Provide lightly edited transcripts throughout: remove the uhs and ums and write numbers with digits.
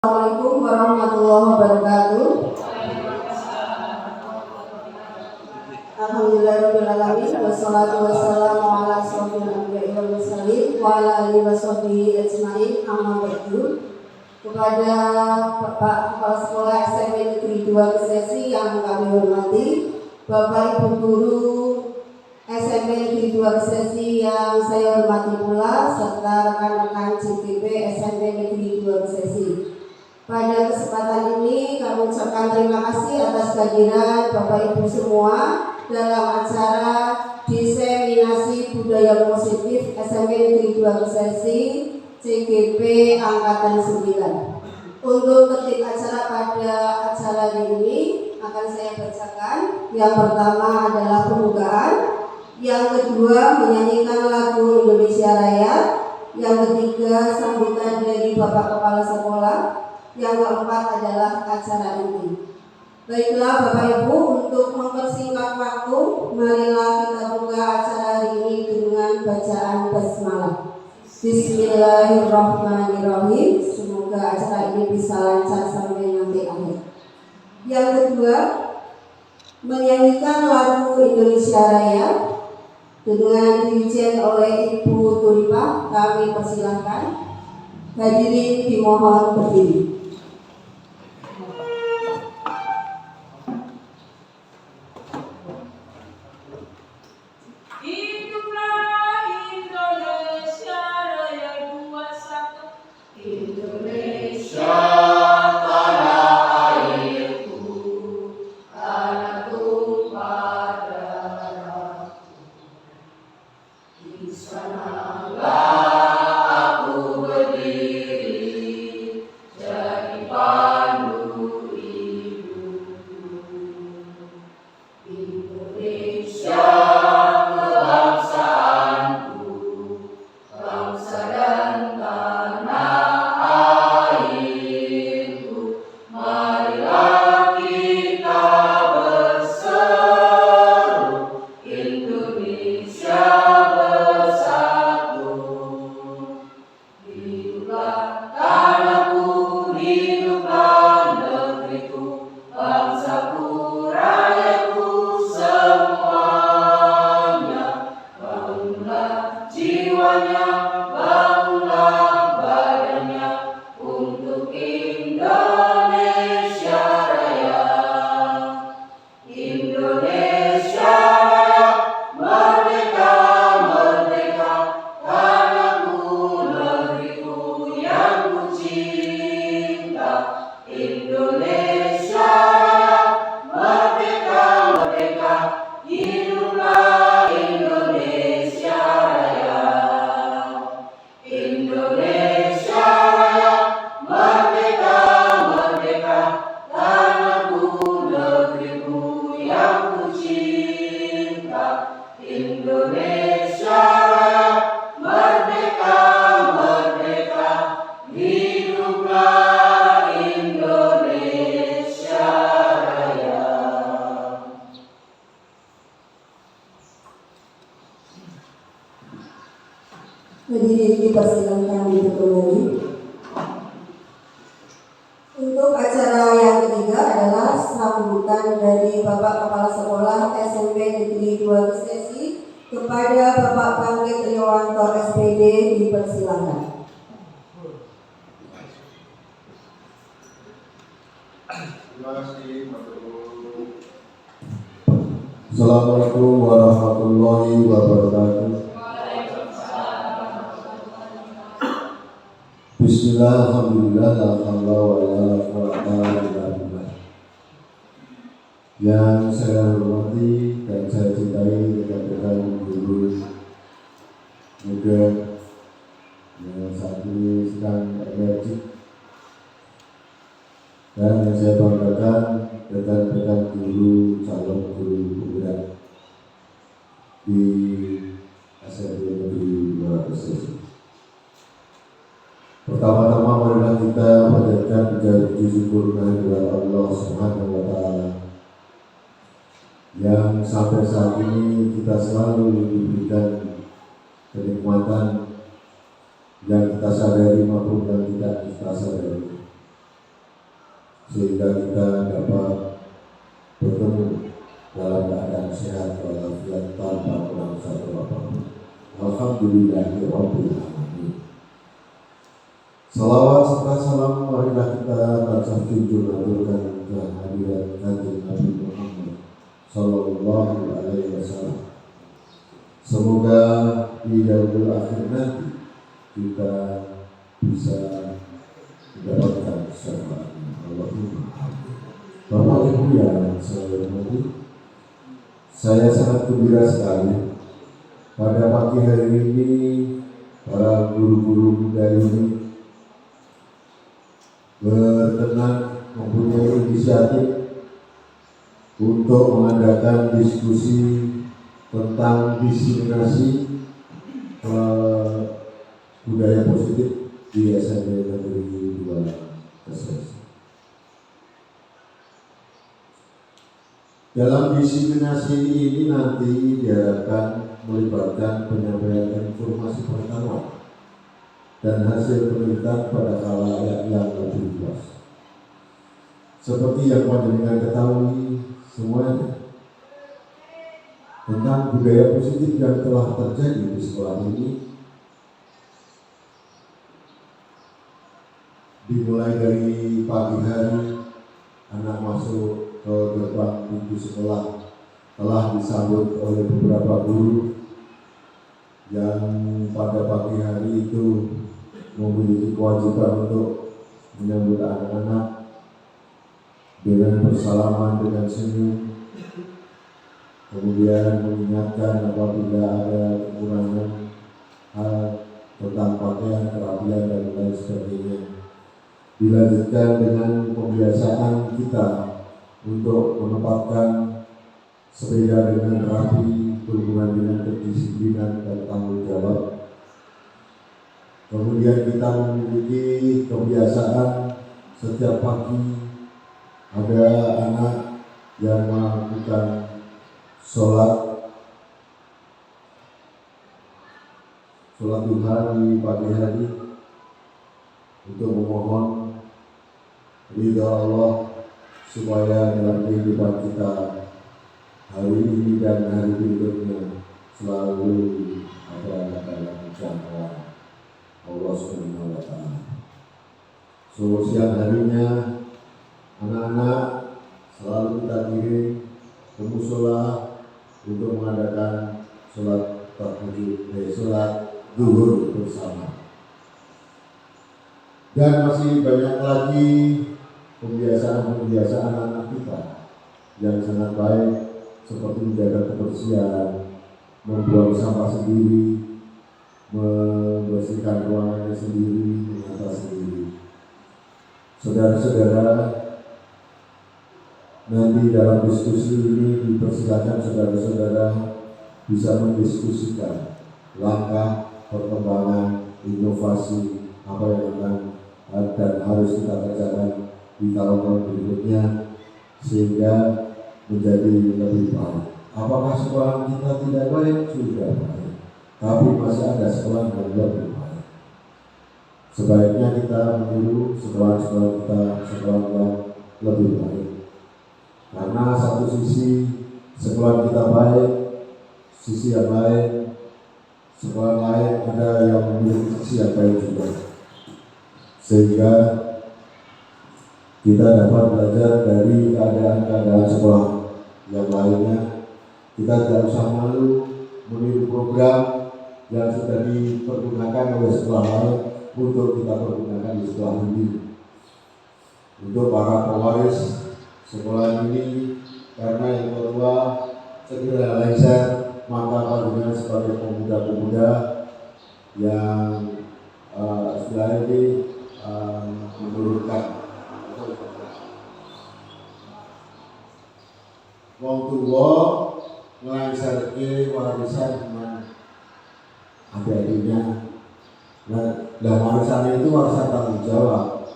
Assalamualaikum warahmatullahi wabarakatuh. Alhamdulillahirabbil alamin wassalatu wassalamu ala asyrofil anbiya'i wal mursalin wa ala alihi washabbihi ajmain. Amma ba'du. Kepada Bapak Kepala Sekolah SMP Negeri 2 Kesesi yang kami hormati, Bapak Ibu Guru SMP Negeri 2 Kesesi yang saya hormati pula, serta rekan-rekan CTP SMP Negeri 2 Kesesi. Pada kesempatan ini kami ucapkan terima kasih atas kehadiran Bapak Ibu semua dalam acara diseminasi budaya positif SMP Negeri 2 Kesesi CGP Angkatan 9. Untuk tertib acara pada acara ini akan saya bacakan. Yang pertama adalah pembukaan, yang kedua menyanyikan lagu Indonesia Raya, yang ketiga sambutan dari Bapak Kepala Sekolah, yang keempat adalah acara inti. Baiklah Bapak Ibu, untuk mempersingkat waktu, marilah kita buka acara hari ini dengan bacaan basmalah. Bismillahirrahmanirrahim. Semoga acara ini bisa lancar sampai nanti akhir. Yang kedua, menyanyikan lagu Indonesia Raya dengan dirjen oleh Ibu Turipah. Kami persilahkan. Hadirin dimohon berdiri. Hadirin dipersilakan duduk kembali. Untuk acara yang ketiga adalah sambutan dari Bapak Kepala Sekolah SMP Negeri 2 Kesesi kepada Bapak Bangkit Riwanto SPD. Dipersilakan. Terima kasih, Assalamualaikum warahmatullahi wabarakatuh. Bismillah, alhamdulillah, yang saya hormati dan saya cintai rekan-rekan guru muda yang saat ini sedang energik, dan yang saya banggakan rekan-rekan guru calon guru penggerak di SMP Negeri 2 Kesesi. Pertama-tama marilah kita panjatkan puji syukur kehadirat Allah Subhanahu wa Ta'ala yang sampai saat ini kita selalu diberikan kenikmatan yang kita sadari maupun yang tidak kita sadari. sehingga kita dapat bertemu dalam keadaan sehat walafiat tanpa kurang satu apapun. Alhamdulillahirabbil alamin. Salawat serta salam marilah kita baca junjung aturkan kehadiran Kanjeng Nabi Muhammad sallallahu alaihi wasallam. Semoga di yaumul akhir nanti kita bisa mendapatkan syafaatnya. Allahumma amin. Bapak Ibu yang saya hormati, saya sangat gembira sekali pada pagi hari ini para guru-guru muda ini berkenan mempunyai inisiatif untuk mengadakan diskusi tentang diseminasi budaya positif di SMP Negeri 2 Keses. Dalam diseminasi ini nanti diharapkan melibatkan penyampaian informasi pengetahuan dan hasil penelitian pada khalayak yang lebih luas. Seperti yang panjenengan ketahui semuanya tentang budaya positif yang telah terjadi di sekolah ini, dimulai dari pagi hari anak masuk ke gerbang pintu sekolah telah disambut oleh beberapa guru yang pada pagi hari itu memiliki kewajiban untuk menyambut anak-anak dengan bersalaman dengan senyum, kemudian mengingatkan apabila ada kekurangan hal tentang pakaian, kerapian dan lain sebagainya. Dilanjutkan dengan pembiasaan kita untuk menempatkan sepeda dengan rapi berhubungan dengan kedisiplinan dan tanggung jawab. Kemudian kita memiliki kebiasaan setiap pagi ada anak yang melakukan sholat duha di pagi hari untuk memohon ridha Allah supaya dalam kehidupan kita hari ini dan hari berikutnya selalu ada dalam jangkauan Allah Subhanahu wa Ta'ala. So siang harinya anak-anak selalu kita kirim ke musola untuk mengadakan sholat zuhur bersama. Dan masih banyak lagi pembiasaan anak kita yang sangat baik, seperti menjaga kebersihan, membuang sampah sendiri, membersihkan ruangannya sendiri, menata sendiri. Saudara-saudara, nanti dalam diskusi ini dipersilakan saudara-saudara bisa mendiskusikan langkah perkembangan inovasi apa yang akan dan harus kita kerjakan di tahun-tahun berikutnya sehingga menjadi lebih baik. Apakah sekolah kita tidak baik? Sudah baik, tapi masih ada sekolah yang lebih baik. Sebaiknya kita meniru sekolah-sekolah kita, sekolah yang lebih baik. Karena satu sisi sekolah kita baik, sisi yang lain sekolah lain ada yang memiliki sisi yang baik juga, sehingga kita dapat belajar dari keadaan-keadaan sekolah yang lainnya. Kita tidak usah malu meniru program yang sudah dipergunakan oleh sekolah lain untuk kita pergunakan di sekolah ini. Untuk para pewaris sekolah ini, karena yang kedua segera lengser, maka panjenengan sebagai pemuda-pemuda yang setelah ini menurunkan wong tua ngelangserke warisan adik-adiknya. Nah, warisan itu warisan tanggung jawab.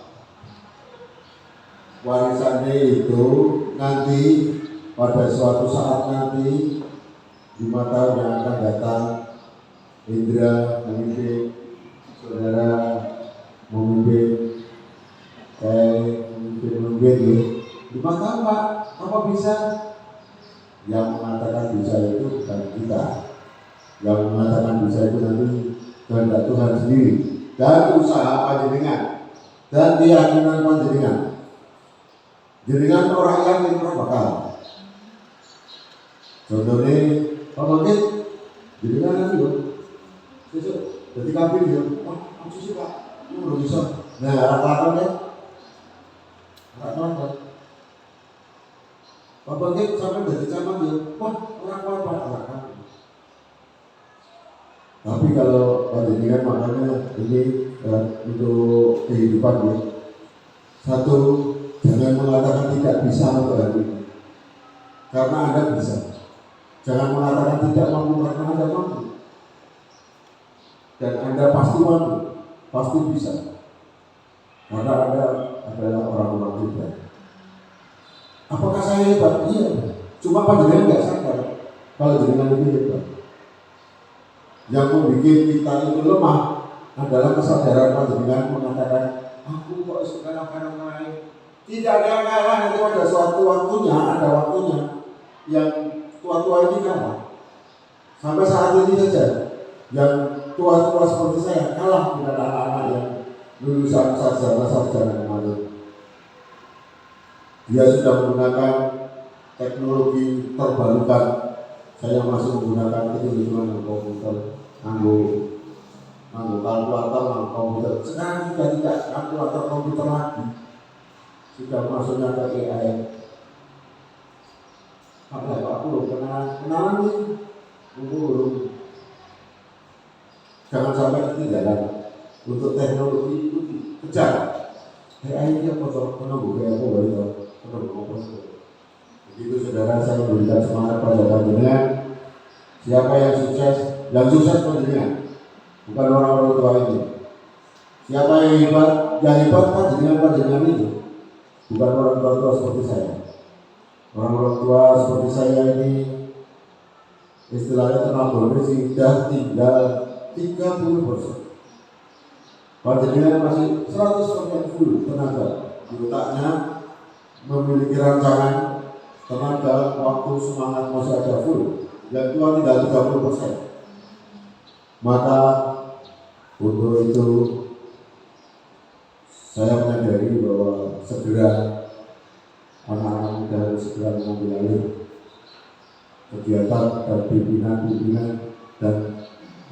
Warisannya itu nanti pada suatu saat nanti di mata yang akan datang, Indra memimpin, saudara memimpin, saya memimpin Dimakan Pak, apa bisa? Yang mengatakan bisa itu bukan kita. Yang mengatakan bisa itu nanti kehendak Tuhan sendiri dan usaha panjenengan dan keyakinan panjenengan. Jenengan orang yakin orang bakal. Contohnya, Pak Bangkit, jenengan nanti loh. Besok, jadi kabin dia, aku sih Pak, lu belum bisa. Nah, rata-rata ya, rata-rata. Pak Bangkit sampai dari camat dia, wah orang apa? Tapi kalau panjenengan makanya ini untuk kehidupan ya. Satu, jangan mengatakan tidak bisa untuk hari ini, karena Anda bisa. Jangan mengatakan tidak mampu karena Anda mampu. Dan Anda pasti mampu, pasti bisa. Karena Anda adalah orang-orang hebat. Apakah saya hebat? Iya. Cuma panjenengan nggak sadar kalau jenengan itu hebat. Yang membuat kita itu lemah adalah kesadaran panjenengan mengatakan, aku kok suka orang lain. Tidak ada yang kalah, itu ada suatu waktunya, ada waktunya yang tua-tua ini kalah. Sampai saat ini saja, yang tua-tua seperti saya kalah dengan anak-anak yang lulusan sarjana kemarin. Dia sudah menggunakan teknologi terbarukan. Saya masih menggunakan itu dengan komputer, kalkulator, komputer. Sekarang sudah tidak kalkulator komputer lagi, sudah masuknya ke AI. Apa aku belum kenalan nih, belum. Jangan sampai ketinggalan untuk teknologi itu kejar. AI dia kotor, kenapa kayak apa itu? Begitu saudara, saya memberikan semangat pada panjenengan. Siapa yang sukses panjenengan, bukan orang-orang tua ini. Siapa yang hebat panjenengan itu, bukan orang tua seperti saya. Orang-orang tua seperti saya ini istilahnya tenaganya sudah tinggal 30%. Panjenengan masih 100% full tenaga. Di otaknya memiliki rancangan, tenaga, waktu, semangat masih ada full. Yang tua tinggal 30%. Maka untuk itu saya menyadari bahwa segera anak-anak muda harus segera mengambil alih kegiatan dan pimpinan dan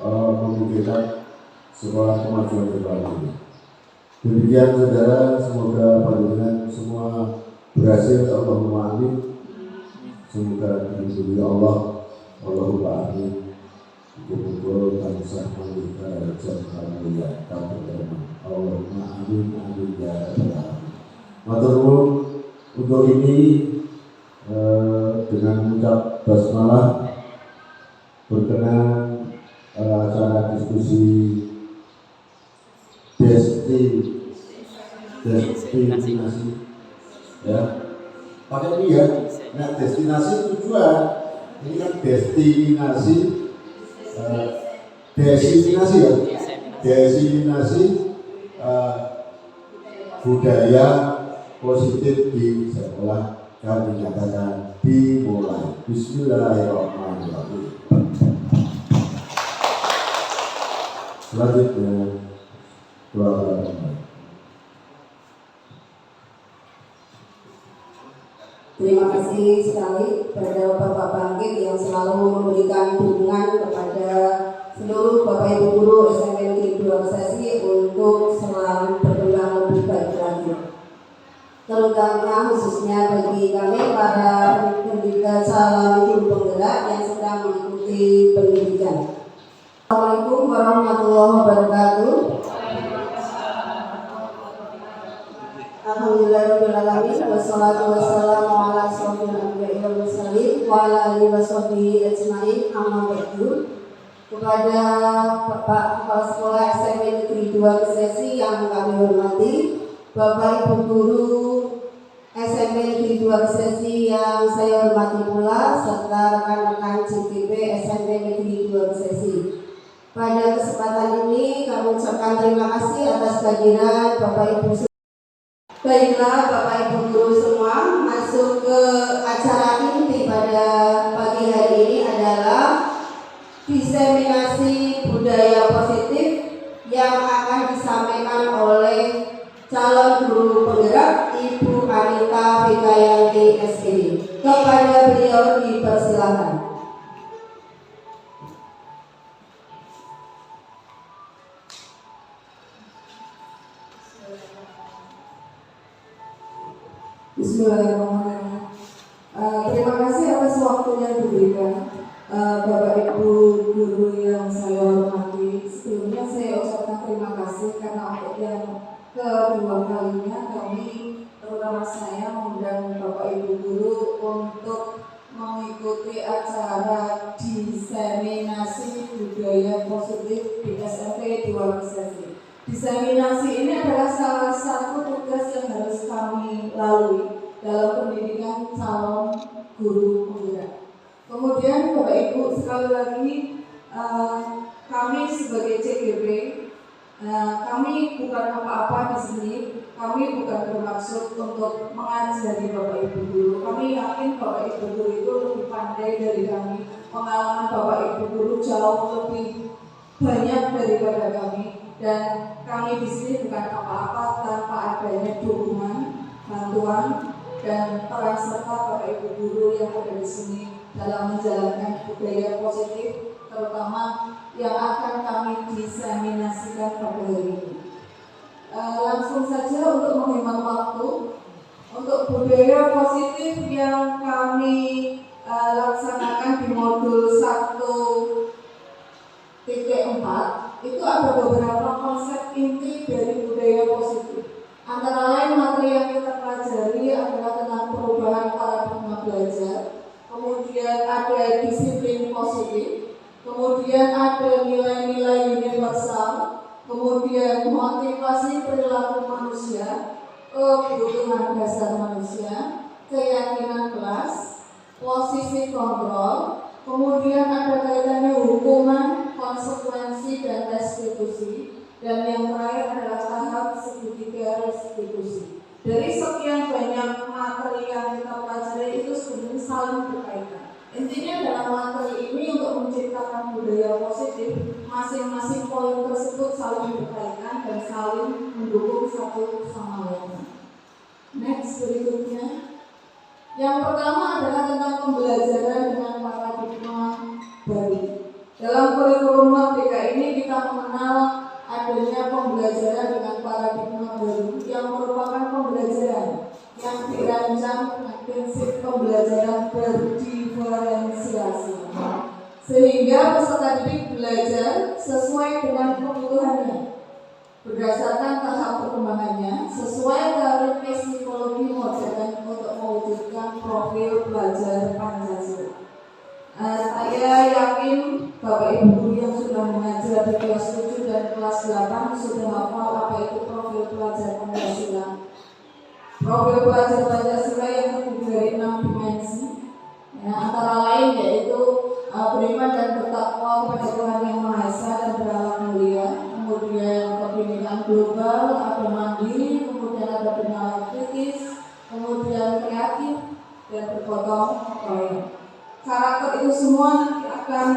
memikirkan sekolah kemajuan terbaru. Demikian saudara, semoga panjenengan semua berhasil. Allahumma amin. Semoga dilindungi Allah. Allahumma amin. Kumpul bangsa Malaysia dan mulia kabupaten. Allahumma amin amin ya rabbal alamin. Matur nuwun untuk ini dengan mengucap basmalah berkenan acara diskusi destinasi ya pakai ini ya. Nah, destinasi tujuan ini kan destinasi budaya positif di sekolah. Kami nyatakan dimulai. Bismillahirrahmanirrahim. Selanjutnya doa. Terima kasih sekali kepada Bapak Bangkit yang selalu memberikan dukungan kepada seluruh Bapak Ibu Guru SMP Negeri 2 Kesesi untuk selalu berkembang lebih baik lagi. Terutama khususnya bagi kami para pendidik calon guru penggerak yang sedang mengikuti pendidikan. Assalamualaikum warahmatullahi wabarakatuh. Alhamdulillahirrahmanirrahim. Wassalatu wassalamu ala asyrofil anbiya'i wal mursalin wa ala alihi washabihi ajmain. Amma ba'du. Kepada Bapak Kepala Sekolah SMP Negeri 2 Kesesi yang kami hormati, Bapak Ibu Guru SMP Negeri 2 Kesesi yang saya hormati pula, serta rekan-rekan CTP SMP Negeri 2 Kesesi. Pada kesempatan ini kami ucapkan terima kasih atas kehadiran Bapak Ibu Baiklah Bapak Ibu guru semua, masuk ke acara inti pada pagi hari ini adalah diseminasi budaya positif yang akan disampaikan oleh calon guru penggerak Ibu Anita Vikayanti SPD. Kepada beliau dipersilakan. Bismillahirrahmanirrahim. Terima kasih atas waktunya yang diberikan Bapak Ibu guru yang saya hormati. Sebelumnya saya ucapkan terima kasih karena untuk yang kedua kalinya kami, terutama saya, mengundang Bapak Ibu guru untuk mengikuti acara diseminasi budaya positif di SMP 2 Sesi. Diseminasi ini adalah salah satu tugas yang harus kami lalui dalam pendidikan calon guru penggerak. Kemudian Bapak Ibu sekali lagi, kami sebagai CGP, kami bukan apa-apa di sini. Kami bukan bermaksud untuk mengajari Bapak Ibu guru. Kami yakin Bapak Ibu guru itu lebih pandai dari kami. Pengalaman Bapak Ibu guru jauh lebih banyak daripada kami. Dan kami di sini bukan apa-apa tanpa adanya dukungan, bantuan, dan peran serta Bapak Ibu guru yang ada di sini dalam menjalankan budaya positif, terutama yang akan kami diseminasikan pada hari ini. Langsung saja untuk menghemat waktu, untuk budaya positif yang kami laksanakan di modul 1.4 itu ada beberapa konsep inti dari budaya positif. Antara lain materi yang kita pelajari adalah tentang perubahan paradigma belajar, kemudian ada disiplin positif, kemudian ada nilai-nilai universal, kemudian motivasi perilaku manusia, kebutuhan dasar manusia, keyakinan kelas, posisi kontrol, kemudian ada kaitannya hukuman, konsekuensi, dan restitusi, dan yang terakhir adalah tahap segitiga restitusi. Dari sekian banyak materi yang kita pelajari itu sebenarnya saling berkaitan. Intinya dalam materi ini untuk menciptakan budaya positif, masing-masing poin tersebut saling berkaitan dan saling mendukung satu sama lain. Next, berikutnya. Yang pertama adalah tentang pembelajaran dengan paradigma baru. Dalam kurikulum Merdeka ini kita mengenal adanya pembelajaran dengan paradigma baru yang merupakan pembelajaran yang dirancang dengan prinsip pembelajaran berdiferensiasi, sehingga peserta didik belajar sesuai dengan kebutuhannya berdasarkan tahap perkembangannya sesuai teori psikologi modern untuk mewujudkan profil belajar Pancasila. Saya yakin Bapak Ibu guru yang sudah mengajar di kelas 7 dan kelas 8 sudah hafal apa itu profil pelajar Pancasila. Profil pelajar Pancasila yang terdiri dari 6 dimensi, antara lain yaitu beriman dan bertakwa kepada Tuhan Yang Maha Esa dan berakhlak mulia, kemudian kebinekaan global, ada mandiri, kemudian ada bernalar kritis, kemudian kreatif, dan bergotong royong. Karakter itu semua nanti akan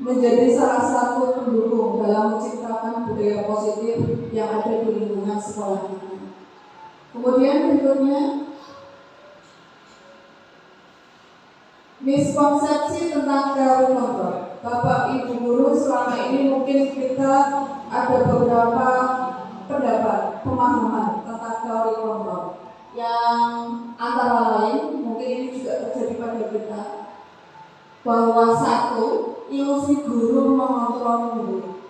menjadi salah satu pendukung dalam menciptakan budaya positif yang ada di lingkungan sekolah kita. Kemudian berikutnya, miskonsepsi tentang teori kontrol. Bapak Ibu guru, selama ini mungkin kita ada beberapa pendapat, pemahaman tentang teori kontrol yang antara lain mungkin ini juga terjadi pada kita, bahwa satu, ilusi guru mengontrol guru.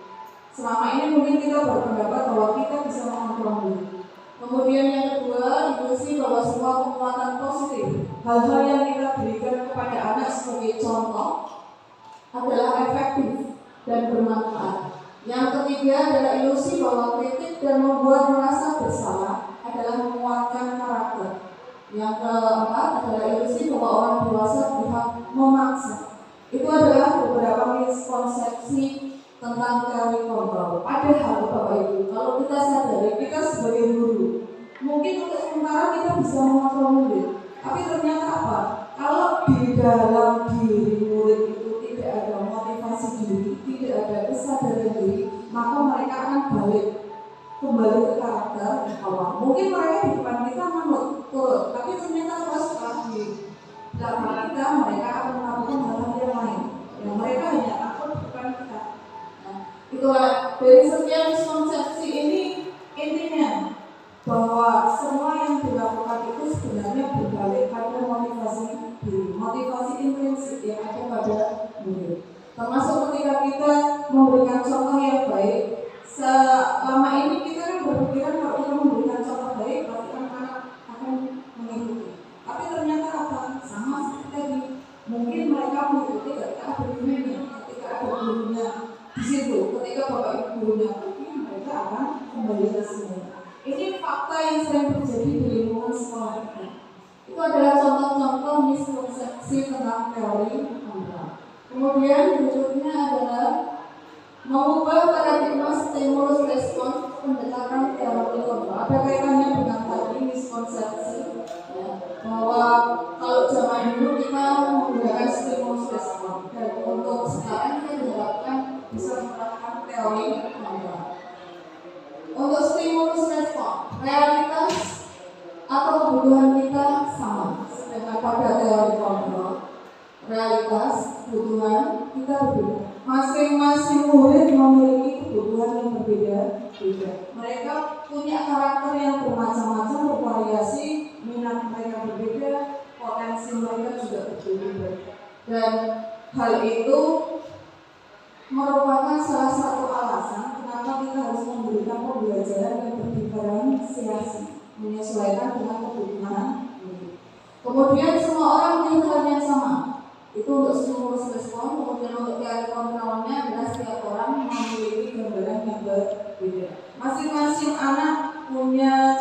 Selama ini mungkin kita berpendapat bahwa kita bisa mengontrol guru. Kemudian yang kedua, ilusi bahwa semua penguatan positif, hal-hal yang kita berikan kepada anak sebagai contoh adalah efektif dan bermanfaat. Yang ketiga adalah ilusi bahwa kritik dan membuat merasa bersalah adalah menguatkan karakter. Yang keempat adalah ilusi bahwa orang dewasa berhak memaksa. Itu adalah beberapa miskonsepsi tentang teori kontrol. Padahal Bapak Ibu, kalau kita sadari, kita sebagai guru mungkin anak-anak kembali ke karakter awal. Mungkin mereka di depan kita menurut, tapi ternyata pas di belakang kita mereka akan melakukan hal-hal yang lain. Ya, mereka hanya takut di depan kita. Nah, itulah dari sekian miskonsepsi ini intinya bahwa semua yang dilakukan itu sebenarnya berbalik pada motivasi diri, motivasi intrinsik yang ada pada murid. Termasuk ketika kita memberikan contoh yang baik, selama ini kita kan berpikiran kalau kita memberikan contoh baik pasti anak-anak akan mengikuti. Tapi ternyata apa? Sama seperti tadi. Mungkin mereka mengikuti ketika ada gurunya, ketika ada gurunya di situ, ketika bapak ibu gurunya pergi, mereka akan kembali ke sini. Ini fakta yang sering terjadi di lingkungan sekolah kita. Itu adalah contoh-contoh miskonsepsi tentang teori kontrol. Kemudian berikutnya adalah mengubah paradigma stimulus respon pendekatan teori kontrol. Ada kaitannya dengan tadi miskonsepsi ya, bahwa kalau zaman dulu kita menggunakan stimulus respon dan untuk sekarang kita diharapkan bisa menerapkan teori kontrol. Untuk stimulus respon, realitas atau kebutuhan kita sama. Sedangkan pada teori kontrol, realitas, kebutuhan kita berbeda. Masing-masing murid memiliki kebutuhan yang berbeda-beda. Mereka punya karakter yang bermacam-macam, bervariasi, minat mereka berbeda, potensi mereka juga berbeda. Dan hal itu merupakan salah satu alasan kenapa kita harus memberikan pembelajaran yang berdiferensiasi, menyesuaikan dengan kebutuhan murid. Kemudian semua orang punya hal yang sama. Itu untuk stimulus respon. Kemudian untuk teori kontrolnya adalah setiap orang memiliki gambaran yang berbeda. Masing-masing anak punya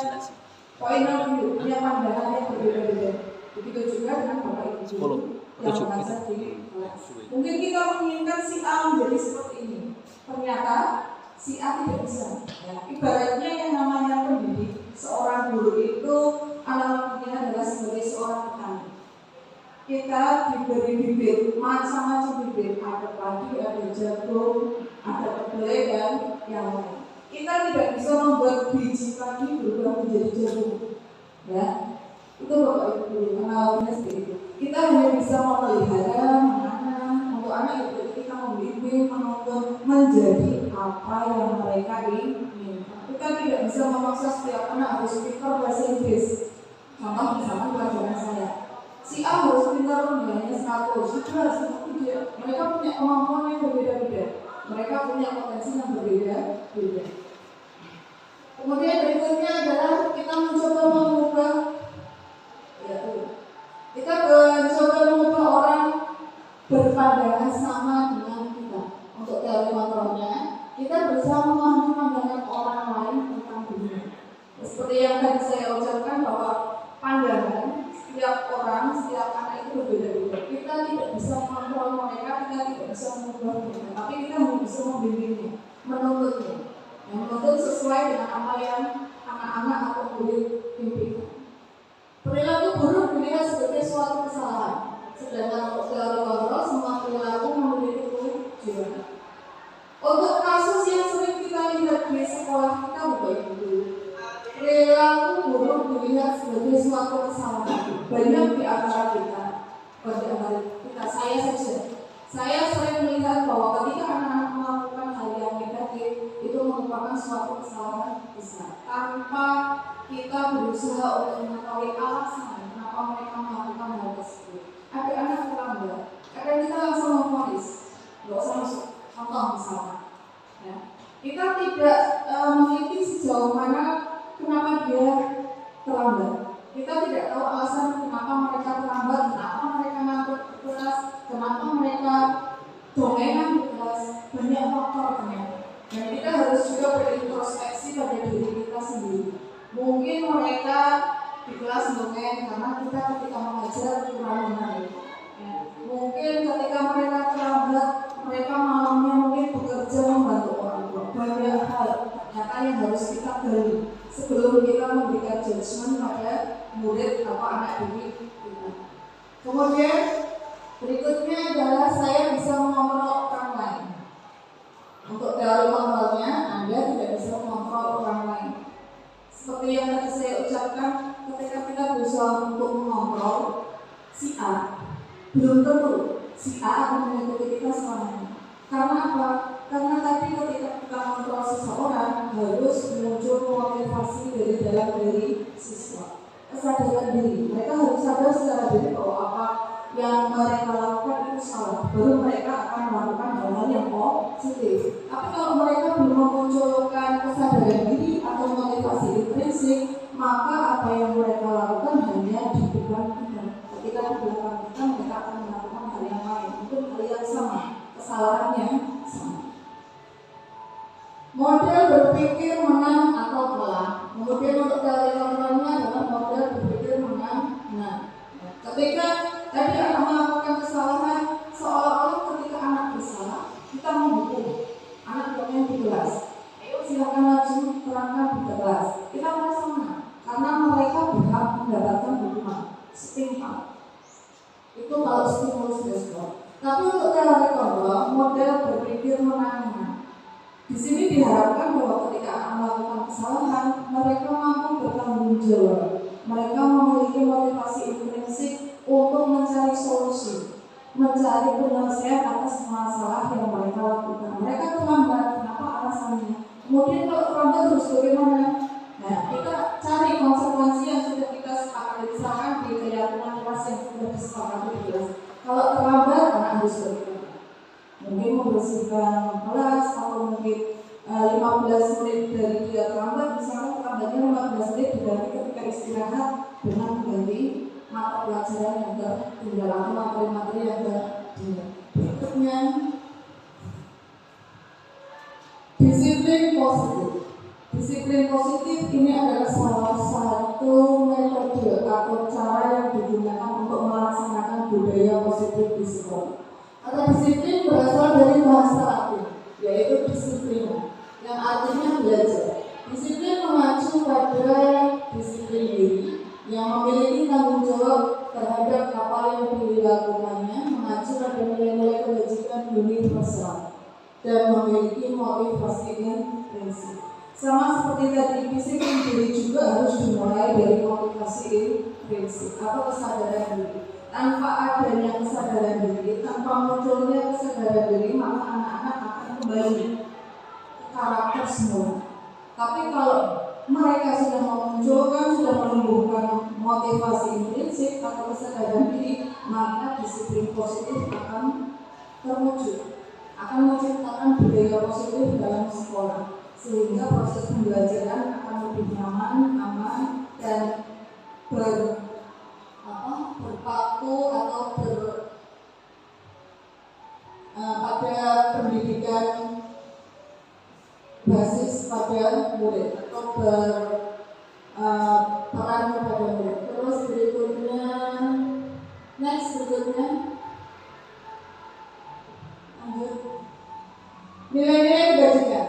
point of view, punya pandangan yang berbeda-beda. Begitu juga dengan bapak ibu yang mengajar di kelas. Mungkin kita menginginkan si A menjadi seperti ini, ternyata si A tidak bisa. Ya, ibaratnya yang namanya pendidik, seorang guru itu analoginya adalah sebagai seorang petani. Kita diberi bibit, macam-macam bibit, ada padi, ada jagung, ada kedelai dan yang lain. Kita tidak bisa membuat biji padi berubah menjadi jagung, ya. Itu bapak ibu analoginya seperti itu. Kita hanya bisa memelihara, menanam, untuk anak itu kita membimbing, menuntun menjadi apa yang mereka inginkan. Kita tidak bisa memaksa setiap anak harus pintar bahasa Inggris. Contoh misalnya pelajaran saya. Si A harus pintar nilainya 100, si B harus dia. Mereka punya kemampuan yang berbeda-beda. Mereka punya potensi yang berbeda-beda. Kemudian berikutnya adalah kita mencoba mengubah, kita mencoba mengubah orang berpandangan sama dengan kita. Untuk teori kontrolnya, kita berusaha memahami pandangan orang lain tentang dunia. Seperti yang tadi saya ucapkan bahwa pandangan setiap orang, setiap anak itu berbeda-beda. Kita tidak bisa mengontrol mereka, kita tidak bisa mengubah mereka, tapi kita bisa membimbingnya, menuntutnya, yang menuntut sesuai dengan apa yang anak-anak atau murid impikan. Perilaku buruk dilihat sebagai suatu kesalahan, sedangkan untuk teori kontrol semua perilaku memiliki tujuan. Untuk kasus yang sering kita lihat di sekolah kita, Bapak Ibu, perilaku buruk dilihat sebagai suatu kesalahan. Banyak di antara kita, saya saja. Saya sering melihat bahwa ketika anak-anak melakukan hal yang negatif, itu merupakan suatu kesalahan besar. Tanpa kita berusaha untuk mengetahui alasan kenapa mereka melakukan hal tersebut. Ada anak terlambat, kadang kita langsung memvonis, nggak usah masuk. Contoh misalnya, ya. Kita tidak meneliti sejauh mana kenapa dia terlambat. Kita tidak tahu alasan kenapa mereka terlambat, kenapa mereka ngantuk di kelas, kenapa mereka dongengan di kelas, banyak faktor ternyata. Dan kita harus juga berintrospeksi pada diri kita sendiri. Mungkin mereka di kelas dongeng karena kita ketika mengajar kurang menarik. Ya. Mungkin ketika mereka terlambat, mereka malamnya mungkin bekerja membantu orang tua. Banyak hal ternyata yang harus kita gali sebelum kita memberikan judgement pada murid atau anak didik kita. Kemudian berikutnya adalah saya bisa mengontrol orang lain. Untuk teori kontrolnya, Anda tidak bisa katakan ketika kita berusaha untuk mengontrol si A, belum tentu si A akan mengikuti kita selamanya. Karena apa? Karena tadi ketika kita mengontrol seseorang harus muncul motivasi dari dalam diri siswa, kesadaran diri. Mereka harus sadar secara diri bahwa apa yang mereka lakukan itu salah, baru mereka akan melakukan hal-hal yang positif. Tapi kalau mereka belum memunculkan kesadaran diri atau motivasi intrinsik, maka apa yang mereka lakukan hanya di depan kita. Ketika di belakang kita, mereka akan melakukan hal yang lain, mungkin hal yang sama, kesalahannya sama. Model berpikir menang atau kalah. Kemudian untuk teori kontrolnya adalah model berpikir menang. Nah, ketika tadi anak melakukan kesalahan, seolah-olah ketika anak bersalah, kita menghukum anak yang di kelas. Ayo silakan langsung terangkan di kelas. Kita merasa menang karena mereka berhak mendapatkan hukuman setimpal. Itu kalau stimulus respon. Tapi untuk teori kontrol, model berpikir menang. Di sini diharapkan bahwa ketika anak melakukan kesalahan, mereka mampu bertanggung jawab. Mereka memiliki motivasi intrinsik untuk mencari solusi, mencari penyelesaian atas masalah yang mereka lakukan. Mereka terlambat, kenapa alasannya? Kemudian kalau terlambat terus bagaimana? Nah, kita cari konsekuensi yang sudah kita sepakati, misalkan di keyakinan kelas yang sudah disepakati di kelas. Kalau terlambat, anak harus bagaimana? Mungkin membersihkan kelas atau mungkin 15 menit dari dia terlambat, misalkan terlambatnya 15 menit diganti ketika istirahat dengan mengganti mata pelajaran yang tertinggal atau materi-materi yang tertinggal. Berikutnya, disiplin positif. Disiplin positif ini adalah salah satu metode atau cara yang digunakan untuk melaksanakan budaya positif di sekolah. Kata disiplin berasal dari bahasa Latin, yaitu disiplina, yang artinya belajar. Disiplin mengacu pada disiplin diri yang memiliki tanggung jawab terhadap apa yang dilakukannya, mengacu pada nilai-nilai kebajikan universal dan memiliki motivasi intrinsik. Sama seperti tadi, disiplin diri juga harus dimulai dari motivasi intrinsik atau kesadaran diri. Tanpa adanya kesadaran diri, tanpa munculnya kesadaran diri, maka anak-anak akan kembali ke karakter semula. Tapi kalau mereka sudah memunculkan, sudah menumbuhkan motivasi intrinsik atau kesadaran diri, maka disiplin positif akan terwujud, akan menciptakan budaya positif dalam sekolah, sehingga proses pembelajaran akan lebih nyaman, aman, dan berpaku atau pada pendidikan basis pada murid atau berperan kepada murid. Terus berikutnya, berikutnya lanjut, nilai-nilai kebajikan.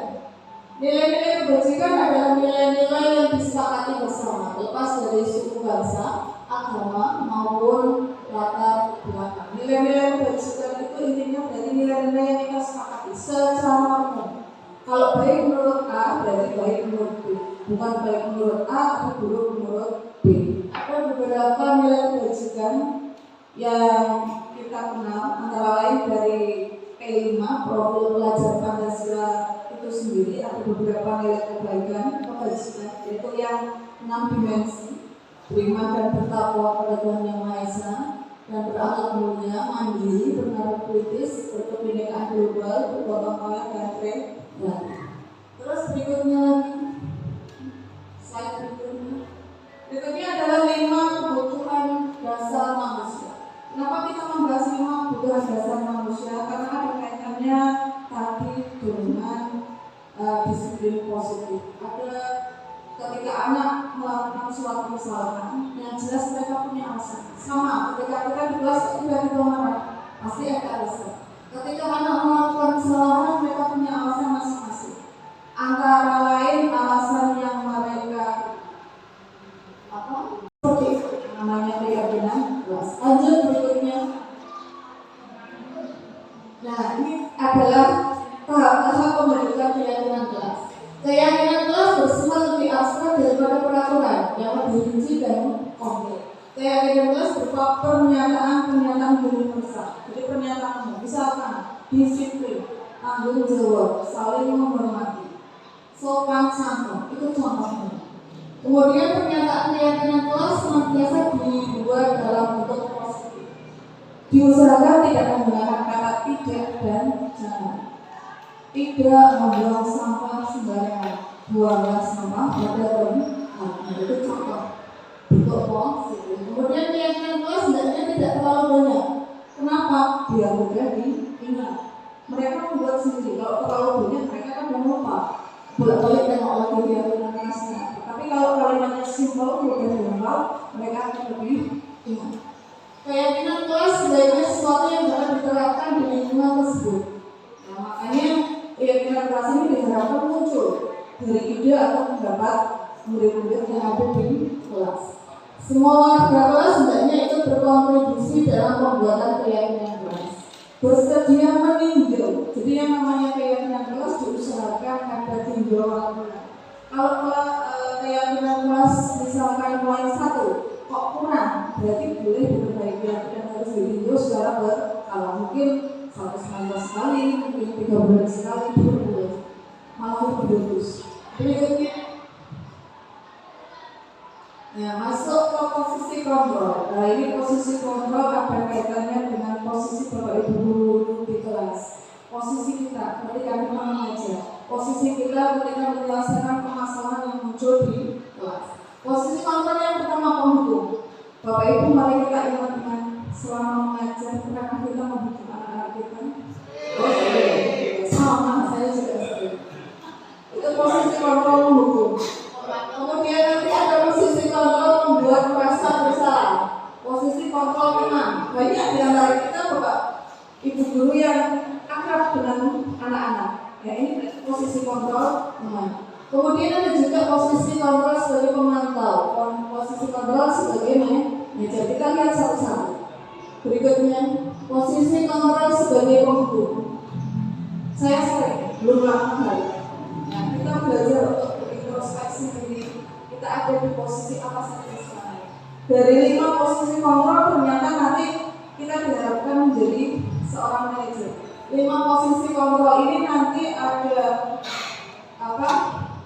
Nilai-nilai kebajikan adalah nilai-nilai yang disepakati bersama, lepas dari suku bangsa, agama maupun latar belakang. Nilai-nilai kebajikan itu intinya dari nilai-nilai yang kita sepakati secara umum. Kalau baik menurut A berarti baik menurut B, bukan baik menurut A tapi buruk menurut B. Ada beberapa nilai kebajikan yang kita kenal, antara lain dari P5 profil pelajar Pancasila itu sendiri. Ada beberapa nilai kebajikan yaitu yang 6 dimensi: beriman dan bertakwa pada Tuhan Yang Maha Esa, dan berakhlak mulia, mandiri, bernalar kritis, berkebinekaan global, bergotong royong, dan kreatif. Terus berikutnya lagi, slide berikutnya adalah 5 kebutuhan dasar manusia. Kenapa kita membahas 5 kebutuhan dasar manusia? Karena ada kaitannya tadi dengan disiplin positif. Ada ketika anak melakukan suatu kesalahan, yang jelas mereka punya alasan. Sama ketika kita di kelas tiba-tiba marah, pasti ada alasan. Ketika anak melakukan kesalahan, mereka punya alasan masing-masing. Antara lain alasan yang mereka seperti namanya keyakinan kelas. Lanjut berikutnya. Nah, ini adalah tahap-tahap pembentukan keyakinan kelas. Keyakinan kelas bersifat lebih abstrak daripada peraturan yang lebih disiplin, tanggung jawab, saling menghormati, sopan santun, itu contohnya. Kemudian pernyataan keyakinan kelas senantiasa dibuat dalam bentuk positif. Diusahakan tidak menggunakan kata tidak dan jangan. Tidak membuang sampah sembarangan, buanglah sampah pada tempat. Itu contoh bentuk positif. Kemudian keyakinan kelas hendaknya tidak terlalu banyak. Kenapa? Biar mudah diingat. Mereka membuat sendiri. Kalau terlalu banyak mereka kan lupa. Bolak-balik tengok lagi keyakinan kelasnya. Tapi kalau kalimatnya simpel, mudah dihafal, mereka akan lebih ingat. Keyakinan kelas sebaiknya sesuatu yang dapat diterapkan di lingkungan tersebut. Nah, makanya keyakinan kelas ini diharapkan muncul dari ide atau pendapat murid-murid yang ada di kelas. Semua warga kelas hendaknya ikut berkontribusi dalam pembuatan keyakinan kelas. Bersedia meninjau. Jadi yang namanya keyakinan kelas diusahakan ada tinjauan. Kalau keyakinan kelas misalkan poin 1 kok kurang, berarti boleh diperbaiki dan harus ditinjau secara berkala. Mungkin 119 kali, mungkin 3 bulan sekali, boleh. Malah lebih bagus. Berikutnya, ya, masuk ke posisi kontrol. Nah, ini posisi kontrol ada kaitannya dengan posisi Bapak Ibu guru di kelas. Posisi kita ketika kita mengajar. Posisi kita ketika menyelesaikan permasalahan yang muncul di kelas. Posisi kontrol yang pertama penghukum. Bapak Ibu mari kita ingat-ingat selama mengajar pernah kita menghukum anak-anak kita. Sama, saya juga sering. Itu posisi kontrol menghukum. Kemudian nanti ada posisi kontrol membuat merasa bersalah. Posisi kontrol teman. Banyak di antara kita Bapak Ibu guru yang akrab dengan anak-anak. Ya, ini posisi kontrol teman. Kemudian ada juga posisi kontrol sebagai pemantau, posisi kontrol sebagai manajer. Kita lihat satu-satu. Berikutnya, posisi kontrol sebagai penghukum. Saya sering, belum lama kali. Nah, kita belajar untuk berintrospeksi diri. Kita ada di posisi apa saja sekarang. Dari 5 posisi kontrol ternyata nanti kita diharapkan menjadi seorang manajer. 5 posisi kontrol ini nanti ada